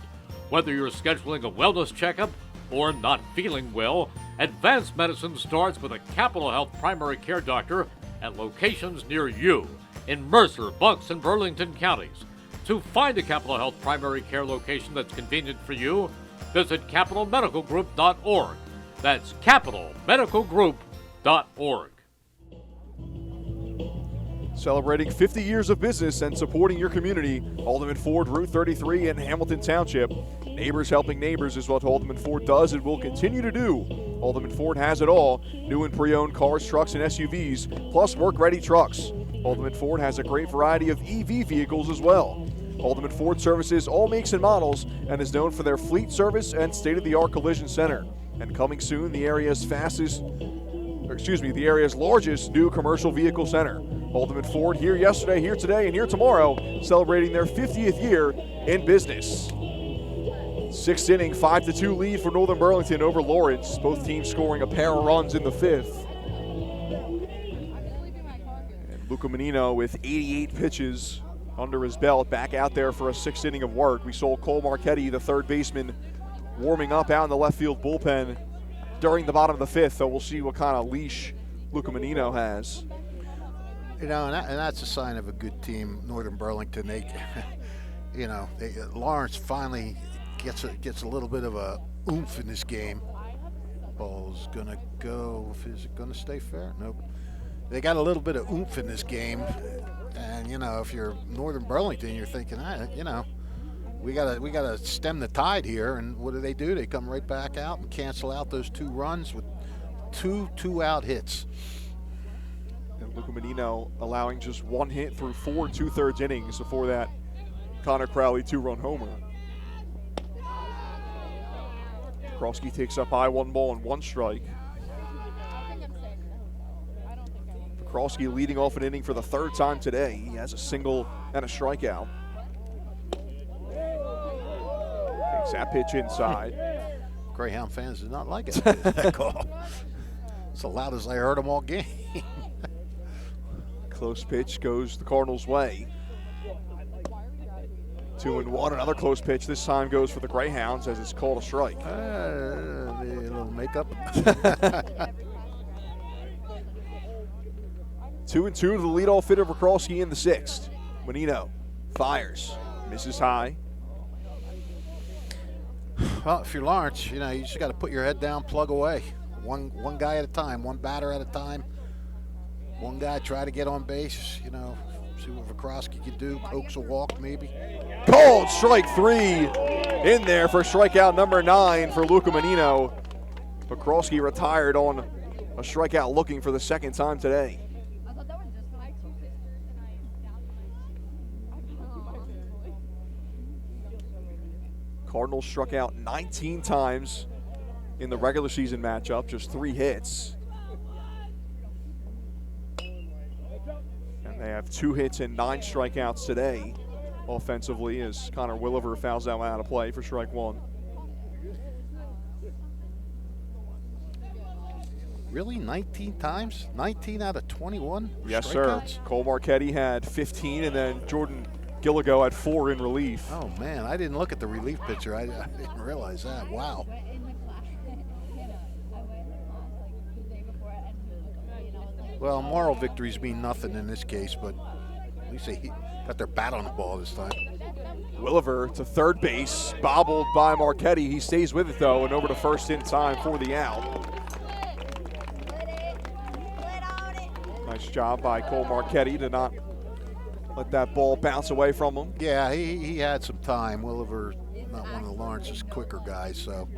Whether you're scheduling a wellness checkup or not feeling well, advanced medicine starts with a Capital Health primary care doctor at locations near you in Mercer, Bucks, and Burlington counties. To find a Capital Health primary care location that's convenient for you, visit capitalmedicalgroup.org. That's capitalmedicalgroup.org. Celebrating 50 years of business and supporting your community, Haldeman Ford, Route 33 in Hamilton Township. Neighbors helping neighbors is what Haldeman Ford does and will continue to do. Haldeman Ford has it all: new and pre-owned cars, trucks, and SUVs, plus work-ready trucks. Haldeman Ford has a great variety of EV vehicles as well. Haldeman Ford services all makes and models and is known for their fleet service and state-of-the-art collision center. And coming soon, the area's largest new commercial vehicle center. Haldeman Ford, here yesterday, here today, and here tomorrow, celebrating their 50th year in business. Sixth inning, 5-2 lead for Northern Burlington over Lawrence. Both teams scoring a pair of runs in the fifth. And Luca Menino with 88 pitches under his belt, back out there for a sixth inning of work. We saw Cole Marchetti, the third baseman, warming up out in the left field bullpen during the bottom of the fifth, so we'll see what kind of leash Luca Menino has. You know, and that's a sign of a good team, Northern Burlington. Lawrence finally gets a little bit of a oomph in this game. Ball's gonna go. Is it gonna stay fair? Nope. They got a little bit of oomph in this game, and if you're Northern Burlington, you're thinking, we gotta stem the tide here. And what do? They come right back out and cancel out those 2 runs with two out hits. And Luca Menino allowing just 1 hit through 4 2/3 innings before that Connor Crowley 2-run homer. Krosky takes up high, 1 ball and 1 strike. Krosky leading off an inning for the 3rd time today. He has a single and a strikeout. Takes that pitch inside. Greyhound fans did not like it. That call. It's the loudest I heard them all game. Close pitch goes the Cardinals' way. 2-1. Another close pitch. This time goes for the Greyhounds as it's called a strike. A little makeup. 2-2 to the leadoff hitter for Krosky in the 6th. Menino fires, misses high. Well, if you're Lawrence, you just got to put your head down, plug away. One guy at a time, one batter at a time. One guy try to get on base, see what Krosky can do, coax a walk maybe. Called strike 3 in there for strikeout number 9 for Luca Menino. But Krosky retired on a strikeout looking for the 2nd time today. Cardinals struck out 19 times in the regular season matchup, just 3 hits. And they have 2 hits and 9 strikeouts today offensively as Connor Williver fouls that one out of play for strike 1. Really, 19 times? 19 out of 21 Yes, strikeouts? sir. Cole Marchetti had 15, and then Jordan Gilligo had 4 in relief. Oh, man, I didn't look at the relief pitcher. I didn't realize that. Wow. Well, moral victories mean nothing in this case, but at least they got their bat on the ball this time. Williver to third base, bobbled by Marchetti. He stays with it, though, and over to first in time for the out. Nice job by Cole Marchetti to not let that ball bounce away from him. Yeah, he had some time. Williver, not one of the Lawrence's quicker guys, so.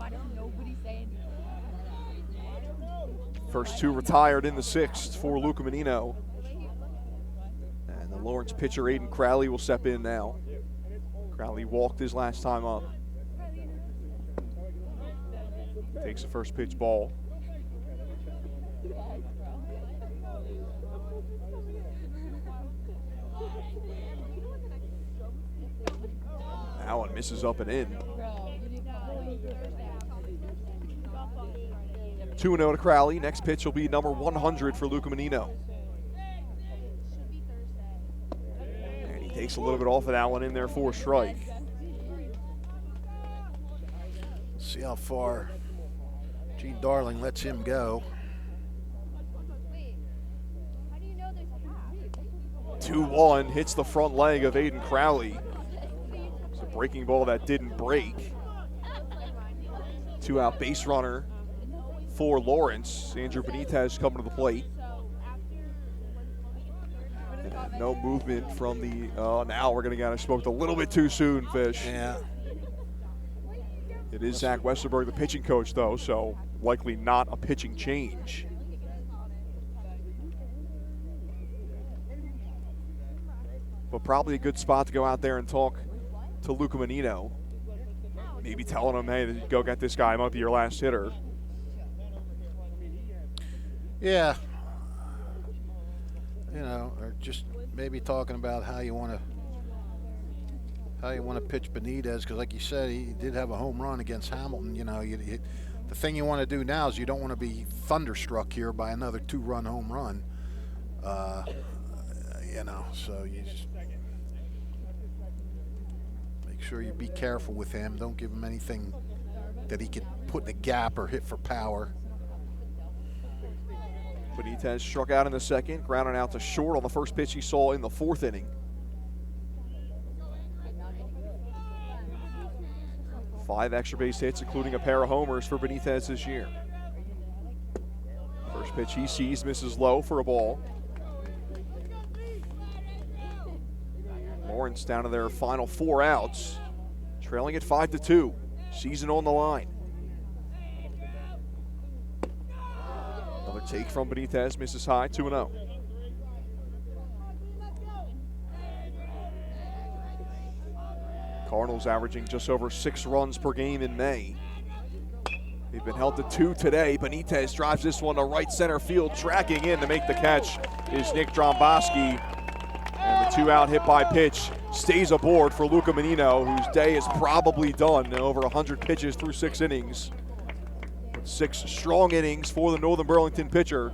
First 2 retired in the 6th for Luca Menino. And The Lawrence pitcher Aiden Crowley will step in now. Crowley walked his last time up. Takes the first pitch ball. That one misses up and in. 2-0 to Crowley. Next pitch will be number 100 for Luca Menino. And he takes a little bit off of that one in there for a strike. See how far Gene Darling lets him go. 2-1 hits the front leg of Aiden Crowley. It's a breaking ball that didn't break. 2-out base runner for Lawrence. Andrew Benitez coming to the plate. And no movement from the, now we're going to get, I spoke a little bit too soon, Fish. Yeah. It is Zach Westerberg, the pitching coach, though, so likely not a pitching change. But probably a good spot to go out there and talk to Luca Menino. Maybe telling him, hey, go get this guy, might be your last hitter. Yeah. You know, or just maybe talking about how you want to pitch Benitez, because like you said, he did have a home run against Hamilton. You know, the thing you want to do now is you don't want to be thunderstruck here by another 2-run home run. You know, so you just make sure you be careful with him. Don't give him anything that he can put in a gap or hit for power. Benitez struck out in the second, grounded out to short on the first pitch he saw in the fourth inning. 5 extra base hits, including a pair of homers for Benitez this year. First pitch he sees, misses low for a ball. Lawrence down to their final 4 outs, trailing at 5-2. Season on the line. Another take from Benitez, misses high, 2-0. Cardinals averaging just over 6 runs per game in May. They've been held to 2 today. Benitez drives this one to right center field. Tracking in to make the catch is Nick Dromboski. And the 2-out hit by pitch stays aboard for Luca Menino, whose day is probably done. Over 100 pitches through 6 innings. 6 strong innings for the Northern Burlington pitcher,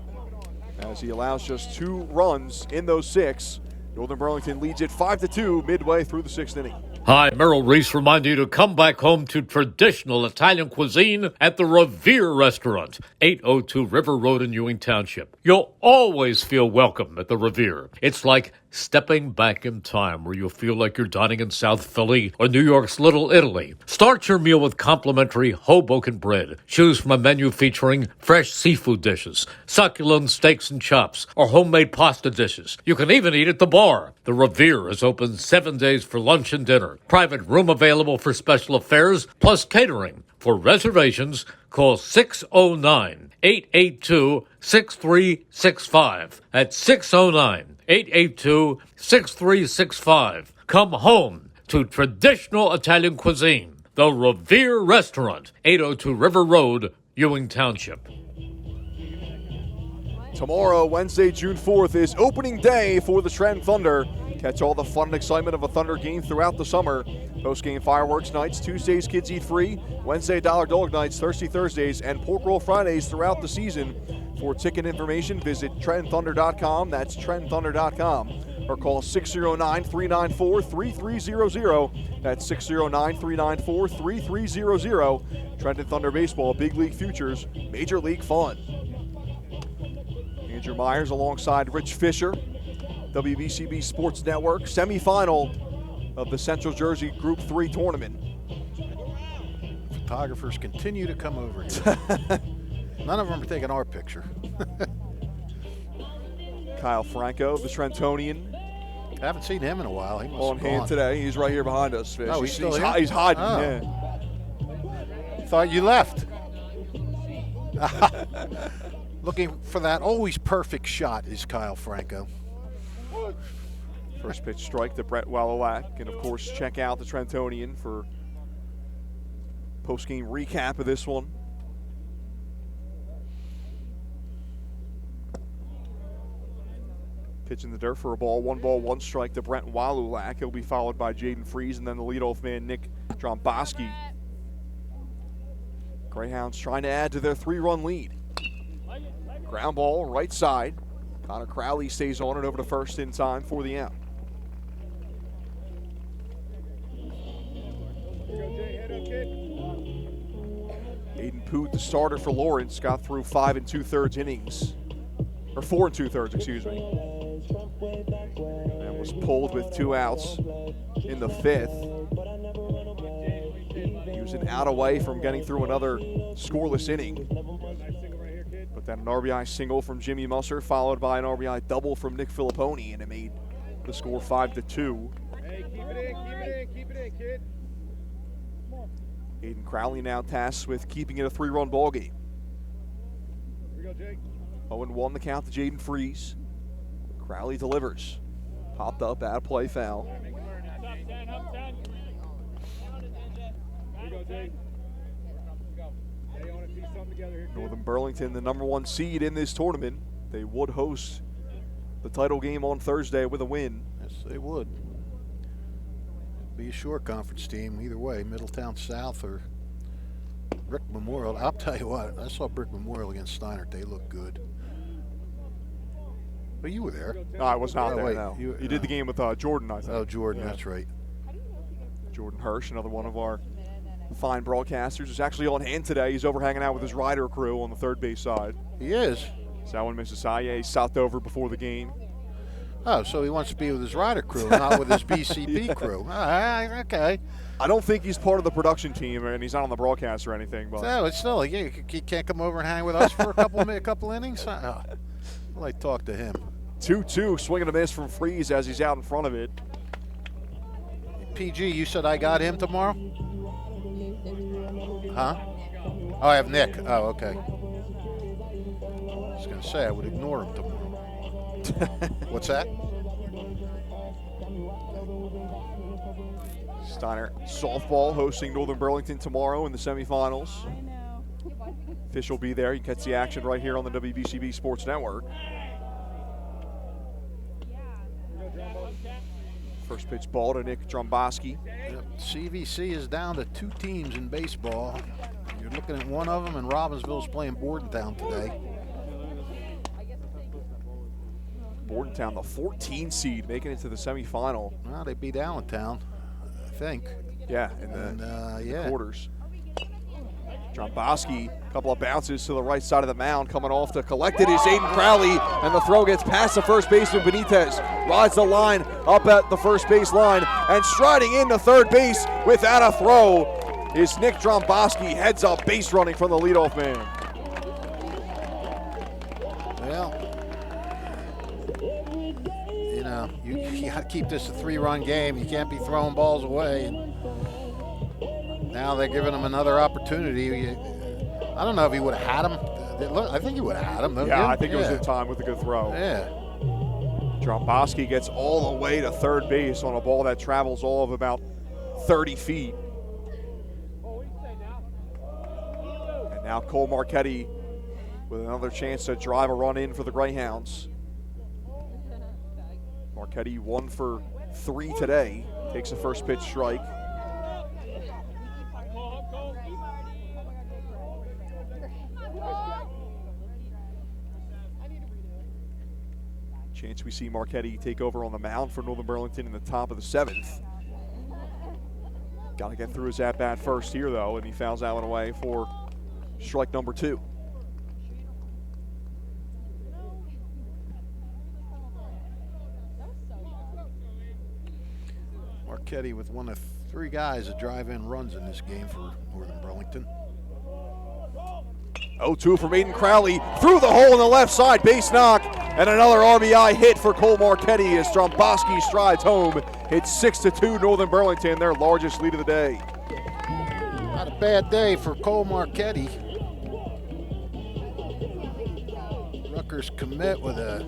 as he allows just 2 runs in those 6. Northern Burlington leads it 5-2 midway through the 6th inning. Hi, Merrill Reese reminding you to come back home to traditional Italian cuisine at the Revere Restaurant, 802 River Road in Ewing Township. You'll always feel welcome at the Revere. It's like stepping back in time, where you'll feel like you're dining in South Philly or New York's Little Italy. Start your meal with complimentary Hoboken bread. Choose from a menu featuring fresh seafood dishes, succulent steaks and chops, or homemade pasta dishes. You can even eat at the bar. The Revere is open 7 days for lunch and dinner. Private room available for special affairs, plus catering. For reservations, call 609-882-6365. That's 609-882-6365. Come home to traditional Italian cuisine. The Revere Restaurant, 802 River Road, Ewing Township. Tomorrow, Wednesday, June 4th, is opening day for the Trenton Thunder. Catch all the fun and excitement of a Thunder game throughout the summer. Post-game fireworks nights, Tuesdays kids eat free, Wednesday dollar dog nights, Thursdays, and pork roll Fridays throughout the season. For ticket information, visit TrentonThunder.com. That's TrentonThunder.com. Or call 609-394-3300. That's 609-394-3300. Trenton Thunder Baseball, Big League Futures, Major League Fun. Andrew Myers alongside Rich Fisher, WBCB Sports Network, semifinal of the Central Jersey Group 3 tournament. Photographers continue to come over here. None of them are taking our picture. Kyle Franco, the Trentonian. I haven't seen him in a while. He must On have hand gone today. He's right here behind us, Fish. Oh, he's still here? He's hiding. Oh. Yeah. Thought you left. Looking for that always perfect shot is Kyle Franco. First pitch strike to Brett Wallowak. And, of course, check out the Trentonian for post-game recap of this one. Pitch in the dirt for a ball. 1 strike to Brent Wallowak. He'll be followed by Jaden Freese and then the leadoff man, Nick Dromboski. Greyhounds trying to add to their 3-run lead. Ground ball, right side. Connor Crowley stays on it over to first in time for the out. Aiden Poot, the starter for Lawrence, got through 5 2/3 innings. Or 4 2/3, excuse me. And was pulled with 2 outs in the 5th. He was an out away from getting through another scoreless inning. But then an RBI single from Jimmy Musser, followed by an RBI double from Nick Filipponi, and it made the score 5-2. Hey, keep it in, kid. Aiden Crowley now tasked with keeping it a 3-run ball game. Here we go, Jake. 0-1 the count to Jaden Freese. Crowley delivers. Popped up, bad play, foul. Here we go, Jake. Stay on it, piece something together here, kid. Northern Burlington, the #1 seed in this tournament. They would host the title game on Thursday with a win. Yes, they would. Be a short conference team either way, Middletown South or Brick Memorial. I'll tell you what, I saw Brick Memorial against Steinert. They look good. But you were there. No, I was not Oh, there, wait, no. you- You did the game with Jordan, I think. Oh, Jordan, Yeah. that's right. Jordan Hirsch, another one of our fine broadcasters, is actually on hand today. He's over hanging out with his rider crew on the third base side. He is. Sowen NJSIAA, he stopped over before the game. Oh, so he wants to be with his rider crew, not with his BCB crew. All right, okay. I don't think he's part of the production team, and he's not on the broadcast or anything. But So it's still, yeah, you can't come over and hang with us for a couple innings? I'd like to talk to him. 2-2, swing and a miss from Freese as he's out in front of it. PG, you said I got him tomorrow? Huh? Oh, I have Nick. Oh, okay. I was going to say I would ignore him tomorrow. What's that? Steiner softball hosting Northern Burlington tomorrow in the semifinals. Fish will be there. You can catch the action right here on the WBCB Sports Network. First pitch ball to Nick Dromboski. Yep. CVC is down to 2 teams in baseball. You're looking at one of them, and Robbinsville's playing Bordentown today. Bordentown, the 14 seed, making it to the semifinal. Well, they beat Allentown, I think. Yeah, in the, Yeah. quarters. Dromboski, a couple of bounces to the right side of the mound. Coming off to collect it is Aiden Crowley, and the throw gets past the first baseman Benitez. Rides the line up at the first base line, and striding into third base without a throw is Nick Dromboski. Heads up base running from the leadoff man. Well, you know, you got to keep this a 3-run game. You can't be throwing balls away. And now they're giving him another opportunity. I don't know if he would have had him. I think he would have had him. Don't Yeah, you? I think it was in time with a good throw. Yeah. Dromboski gets all the way to third base on a ball that travels all of about 30 feet. And now Cole Marchetti with another chance to drive a run in for the Greyhounds. Marchetti 1 for 3 today. Takes a first pitch strike. Chance we see Marchetti take over on the mound for Northern Burlington in the top of the 7th. Got to get through his at-bat first here, though, and he fouls that one away for strike number 2. Marchetti with one of 3 guys that drive in runs in this game for Northern Burlington. 0-2 from Aiden Crowley through the hole on the left side, base knock, and another RBI hit for Cole Marchetti as Dromboski strides home. It's 6-2 Northern Burlington, their largest lead of the day. Not a bad day for Cole Marchetti. Rutgers commit with a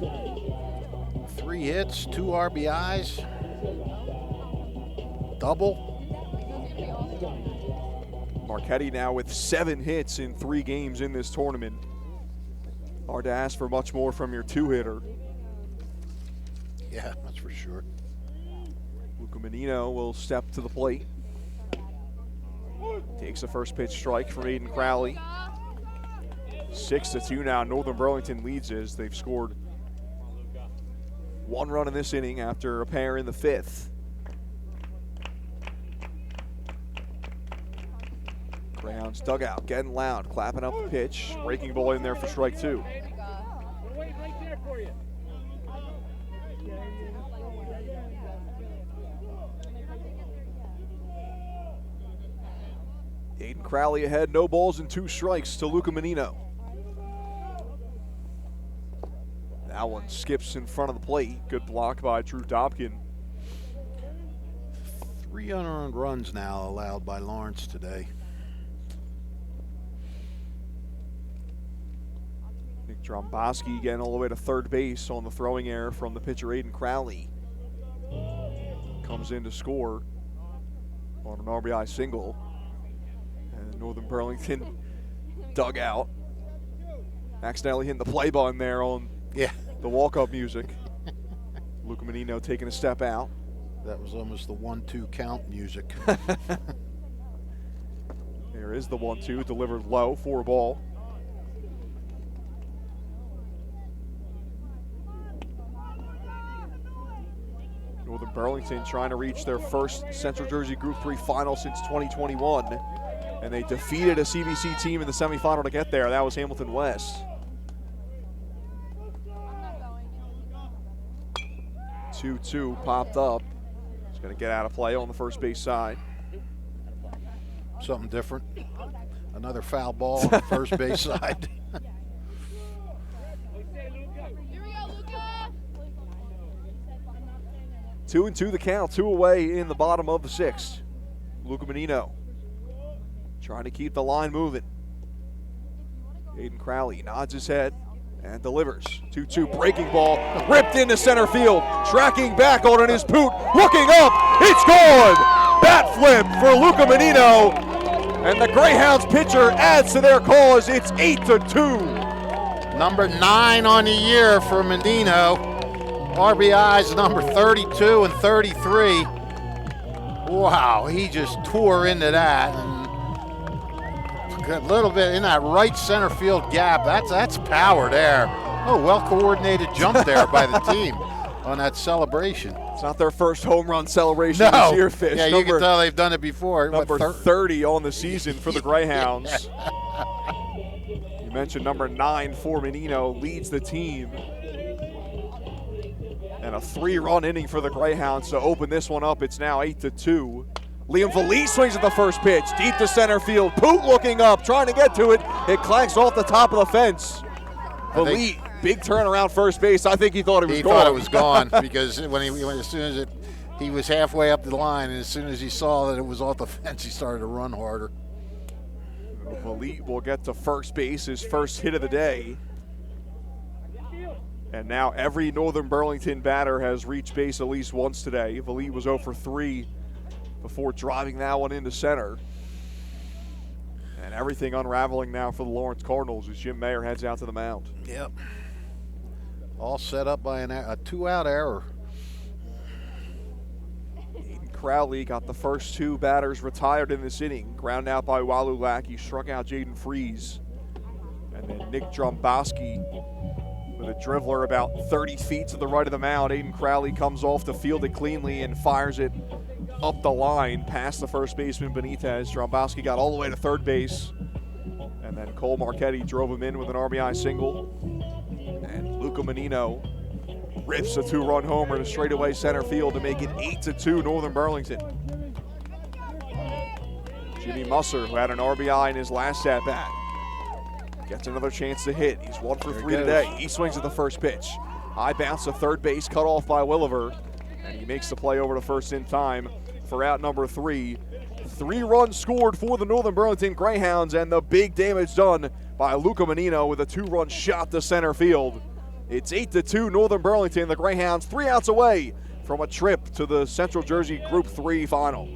3 hits, 2 RBIs, double. Marchetti now with 7 hits in 3 games in this tournament. Hard to ask for much more from your 2-hitter. Yeah, that's for sure. Luca Menino will step to the plate. Takes the first pitch strike from Aiden Crowley. 6-2 now. Northern Burlington leads as they've scored 1 run in this inning after a pair in the 5th. Greyhounds dugout getting loud, clapping up the pitch. Breaking ball in there for strike 2. We're waiting right there for you. Aiden Crowley ahead, no balls and 2 strikes to Luca Menino. That one skips in front of the plate. Good block by Drew Dobkin. 3 unearned runs now allowed by Lawrence today. Nick Dromboski getting all the way to third base on the throwing error from the pitcher Aiden Crowley. Comes in to score on an RBI single. And Northern Burlington dugout accidentally hitting the play button there on the walk-up music. Luca Menino taking a step out. That was almost the 1-2 count music. There is the 1-2 delivered low for a ball. Northern Burlington trying to reach their first Central Jersey Group 3 final since 2021. And they defeated a CBC team in the semifinal to get there. That was Hamilton West. 2-2 popped up. He's going to get out of play on the first base side. Something different. Another foul ball on the first base side. 2-2 the count, 2 away in the bottom of the 6th. Luca Menino trying to keep the line moving. Aiden Crowley nods his head and delivers. 2-2 breaking ball, ripped into center field, tracking back on his boot, looking up, it's gone! Bat flip for Luca Menino, and the Greyhounds pitcher adds to their cause. It's 8-2. Number 9 on the year for Menino. RBIs number 32 and 33. Wow, he just tore into that. And a little bit in that right center field gap. That's power there. Oh, well-coordinated jump there by the team on that celebration. It's not their first home run celebration this year, Fish. Yeah, you can tell they've done it before. Number 30 on the season for the Greyhounds. You mentioned number 9 for Menino, leads the team. And a 3-run inning for the Greyhounds to open this one up. It's now 8-2. Liam Vallee swings at the first pitch, deep to center field. Poot looking up, trying to get to it. It clanks off the top of the fence. Vallee, big turnaround first base. I think he thought it was gone. He thought it was gone because as soon as he was halfway up the line, and as soon as he saw that it was off the fence, he started to run harder. Vallee will get to first base, his first hit of the day. And now every Northern Burlington batter has reached base at least once today. Vallee was 0 for 3 before driving that one into center. And everything unraveling now for the Lawrence Cardinals as Jim Mayer heads out to the mound. Yep. All set up by a 2-out error. Aiden Crowley got the first 2 batters retired in this inning. Ground out by Walulak. He struck out Jaden Freeze. And then Nick Dromboski with a dribbler about 30 feet to the right of the mound. Aiden Crowley comes off to field it cleanly and fires it up the line past the first baseman Benitez. Dromboski got all the way to third base. And then Cole Marchetti drove him in with an RBI single. And Luca Menino rips a 2-run homer to straightaway center field to make it 8-2 Northern Burlington. Jimmy Musser, who had an RBI in his last at-bat, gets another chance to hit. He's 1 for 3 today. He swings at the first pitch. High bounce to third base, cut off by Williver. And he makes the play over to first in time for out number 3. 3 runs scored for the Northern Burlington Greyhounds, and the big damage done by Luca Menino with a 2-run shot to center field. It's 8-2 Northern Burlington. The Greyhounds 3 outs away from a trip to the Central Jersey Group 3 final.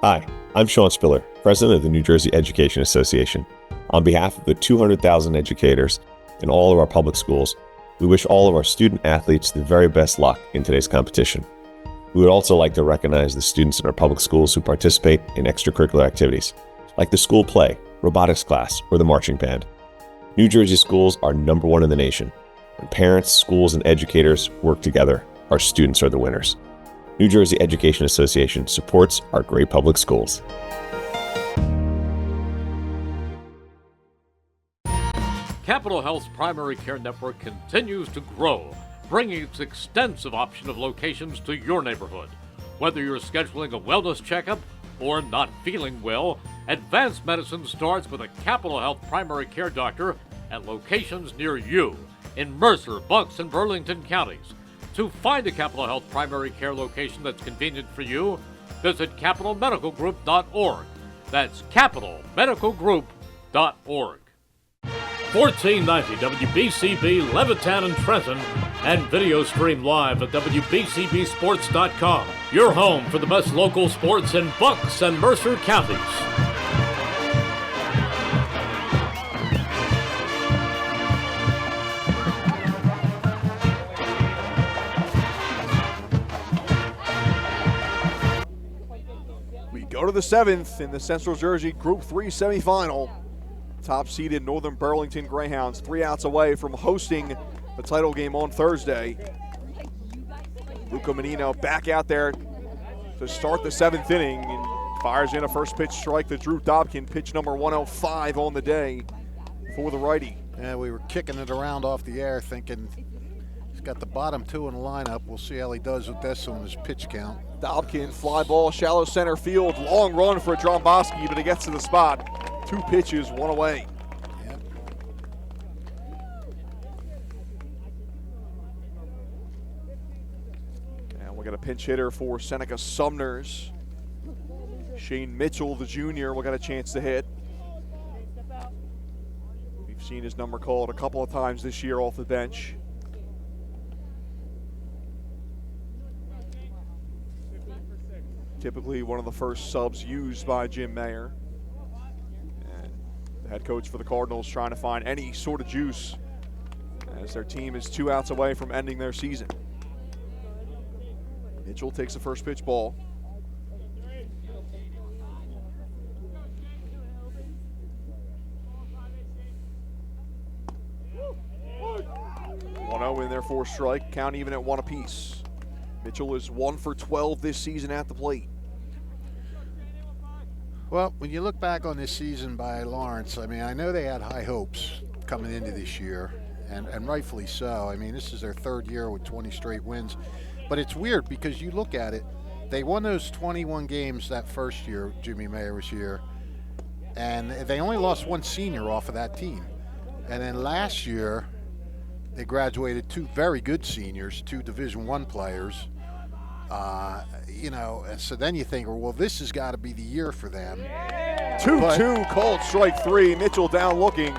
Hi, I'm Sean Spiller, President of the New Jersey Education Association. On behalf of the 200,000 educators in all of our public schools, we wish all of our student athletes the very best luck in today's competition. We would also like to recognize the students in our public schools who participate in extracurricular activities, like the school play, robotics class, or the marching band. New Jersey schools are #1 in the nation. When parents, schools, and educators work together, our students are the winners. New Jersey Education Association supports our great public schools. Capital Health's primary care network continues to grow, bringing its extensive option of locations to your neighborhood. Whether you're scheduling a wellness checkup or not feeling well, advanced medicine starts with a Capital Health primary care doctor at locations near you in Mercer, Bucks, and Burlington counties. To find a Capital Health primary care location that's convenient for you, visit capitalmedicalgroup.org. That's capitalmedicalgroup.org. 1490 WBCB Levittown and Trenton, and video stream live at WBCBsports.com. Your home for the best local sports in Bucks and Mercer counties. We go to the 7th in the Central Jersey Group 3 semifinal. Top-seeded Northern Burlington Greyhounds 3 outs away from hosting the title game on Thursday. Luca Menino back out there to start the 7th inning and fires in a first pitch strike to Drew Dobkin, pitch number 105 on the day for the righty. Yeah, we were kicking it around off the air thinking he's got the bottom 2 in the lineup. We'll see how he does with this on his pitch count. Dobkin, fly ball, shallow center field, long run for Dromboski, but he gets to the spot. 2 pitches, 1 away. Yep. And we'll get a pinch hitter for Seneca Sumners. Shane Mitchell, the junior, will get a chance to hit. We've seen his number called a couple of times this year off the bench. Typically one of the first subs used by Jim Mayer. The head coach for the Cardinals trying to find any sort of juice as their team is 2 outs away from ending their season. Mitchell takes the first pitch ball. One-0 in there for strike, count even at 1 apiece. Mitchell is 1 for 12 this season at the plate. Well, when you look back on this season by Lawrence, I mean, I know they had high hopes coming into this year, and rightfully so. I mean, this is their 3rd year with 20 straight wins. But it's weird because you look at it, they won those 21 games that first year Jimmy Mayer was here, and they only lost 1 senior off of that team. And then last year, they graduated 2 very good seniors, 2 Division I players. You know, so then you think, well, this has got to be the year for them. 2-2 called strike 3. Mitchell down looking,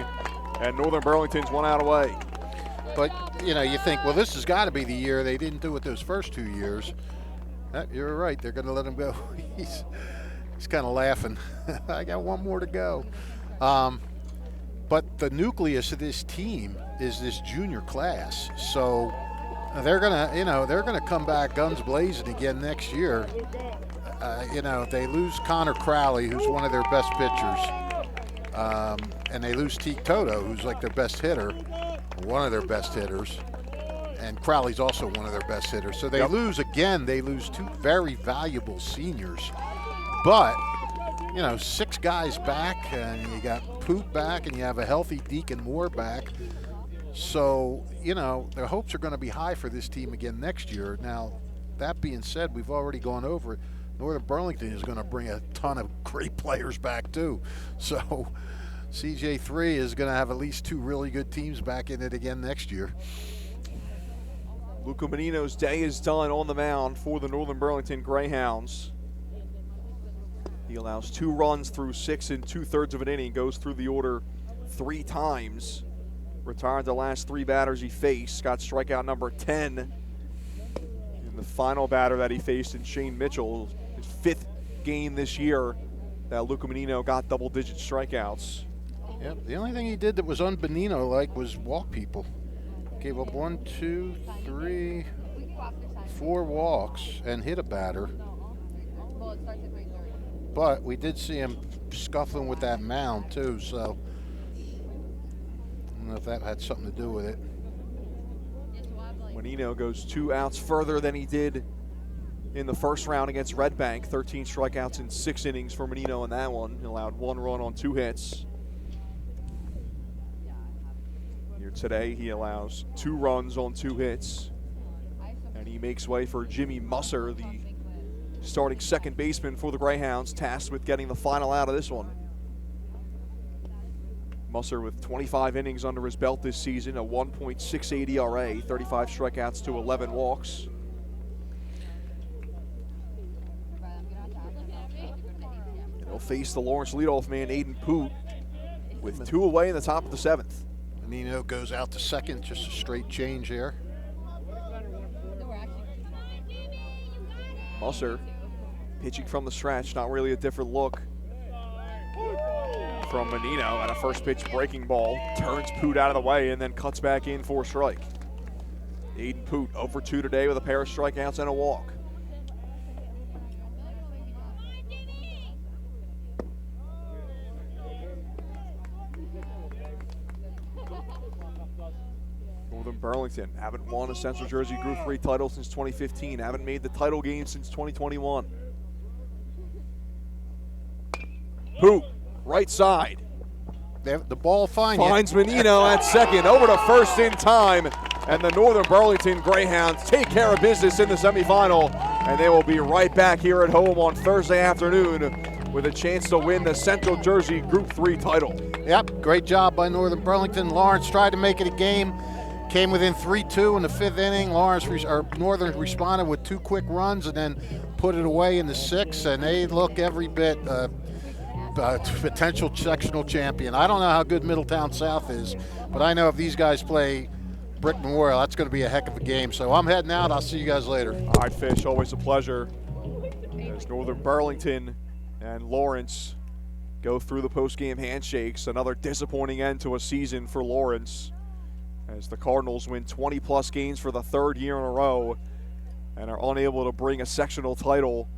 and Northern Burlington's 1 out away. But, you know, you think, well, this has got to be the year. They didn't do it those first 2 years. You're right. They're going to let him go. He's kind of laughing. I got 1 more to go. But the nucleus of this team is this junior class. So they're gonna come back guns blazing again next year. You know, they lose Connor Crowley, who's one of their best pitchers, and they lose Teak Toto, who's like their best hitter, one of their best hitters, and Crowley's also one of their best hitters. So they lose again. They lose 2 very valuable seniors, but you know, 6 guys back, and you got Poot back, and you have a healthy Deacon Moore back. So, you know, the hopes are going to be high for this team again next year. Now, that being said, we've already gone over it. Northern Burlington is going to bring a ton of great players back, too. So, CJ3 is going to have at least 2 really good teams back in it again next year. Luca Menino's day is done on the mound for the Northern Burlington Greyhounds. He allows 2 runs through 6 2/3 of an inning, goes through the order 3 times. Retired the last 3 batters he faced. Got strikeout number 10 in the final batter that he faced in Shane Mitchell. His 5th game this year that Luca Menino got double-digit strikeouts. Yep, the only thing he did that was un-Benino-like was walk people. Gave up 1, 2, 3, 4 walks and hit a batter. But we did see him scuffling with that mound too, so I don't know if that had something to do with it. Menino goes 2 outs further than he did in the first round against Red Bank. 13 strikeouts in 6 innings for Menino in that one. He allowed 1 run on 2 hits. Here today, he allows 2 runs on 2 hits. And he makes way for Jimmy Musser, the starting second baseman for the Greyhounds, tasked with getting the final out of this one. Musser with 25 innings under his belt this season, a 1.68 ERA, 35 strikeouts to 11 walks. And he'll face the Lawrence leadoff man, Aiden Poot, with 2 away in the top of the 7th. Menino goes out to second, just a straight change there. Musser pitching from the stretch, not really a different look from Menino, and a first pitch breaking ball. Turns Poot out of the way and then cuts back in for a strike. Aiden Poot 0 for 2 today with a pair of strikeouts and a walk. Northern Burlington haven't won a Central Jersey Group 3 title since 2015. Haven't made the title game since 2021. Poot, right side. The ball finds Menino at second, over to first in time, and the Northern Burlington Greyhounds take care of business in the semifinal, and they will be right back here at home on Thursday afternoon with a chance to win the Central Jersey Group 3 title. Yep, great job by Northern Burlington. Lawrence tried to make it a game, came within 3-2 in the 5th inning. Northern responded with 2 quick runs and then put it away in the 6th, and they look every bit potential sectional champion. I don't know how good Middletown South is, but I know if these guys play Brick Memorial, that's going to be a heck of a game. So I'm heading out. I'll see you guys later. All right, Fish, always a pleasure. As Northern Burlington and Lawrence go through the post-game handshakes. Another disappointing end to a season for Lawrence, as the Cardinals win 20-plus games for the 3rd year in a row and are unable to bring a sectional title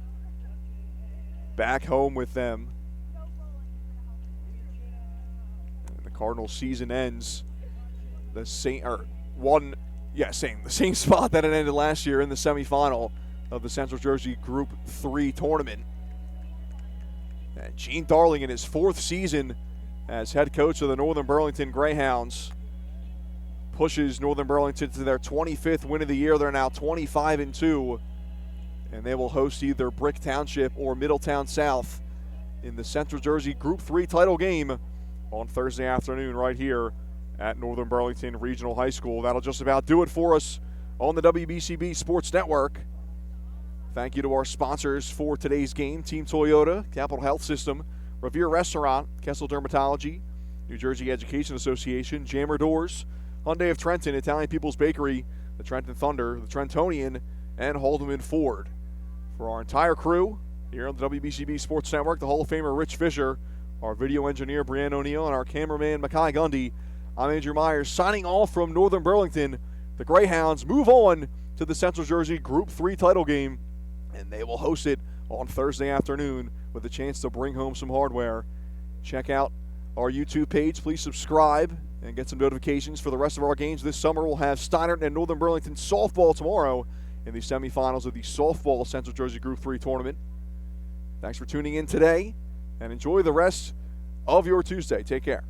back home with them. Cardinals season ends the same spot that it ended last year in the semifinal of the Central Jersey Group 3 tournament. And Gene Darling, in his 4th season as head coach of the Northern Burlington Greyhounds, pushes Northern Burlington to their 25th win of the year. They're now 25-2, and they will host either Brick Township or Middletown South in the Central Jersey Group 3 title game on Thursday afternoon right here at Northern Burlington Regional High School. That'll just about do it for us on the WBCB Sports Network. Thank you to our sponsors for today's game: Team Toyota, Capital Health System, Revere Restaurant, Kessel Dermatology, New Jersey Education Association, Jammer Doors, Hyundai of Trenton, Italian People's Bakery, the Trenton Thunder, the Trentonian, and Haldeman Ford. For our entire crew here on the WBCB Sports Network, the Hall of Famer Rich Fisher, our video engineer Brianne O'Neill, and our cameraman Makai Gundy, I'm Andrew Myers signing off from Northern Burlington. The Greyhounds move on to the Central Jersey Group 3 title game, and they will host it on Thursday afternoon with a chance to bring home some hardware. Check out our YouTube page. Please subscribe and get some notifications for the rest of our games this summer. We'll have Steinert and Northern Burlington softball tomorrow in the semifinals of the softball Central Jersey Group 3 tournament. Thanks for tuning in today, and enjoy the rest of your Tuesday. Take care.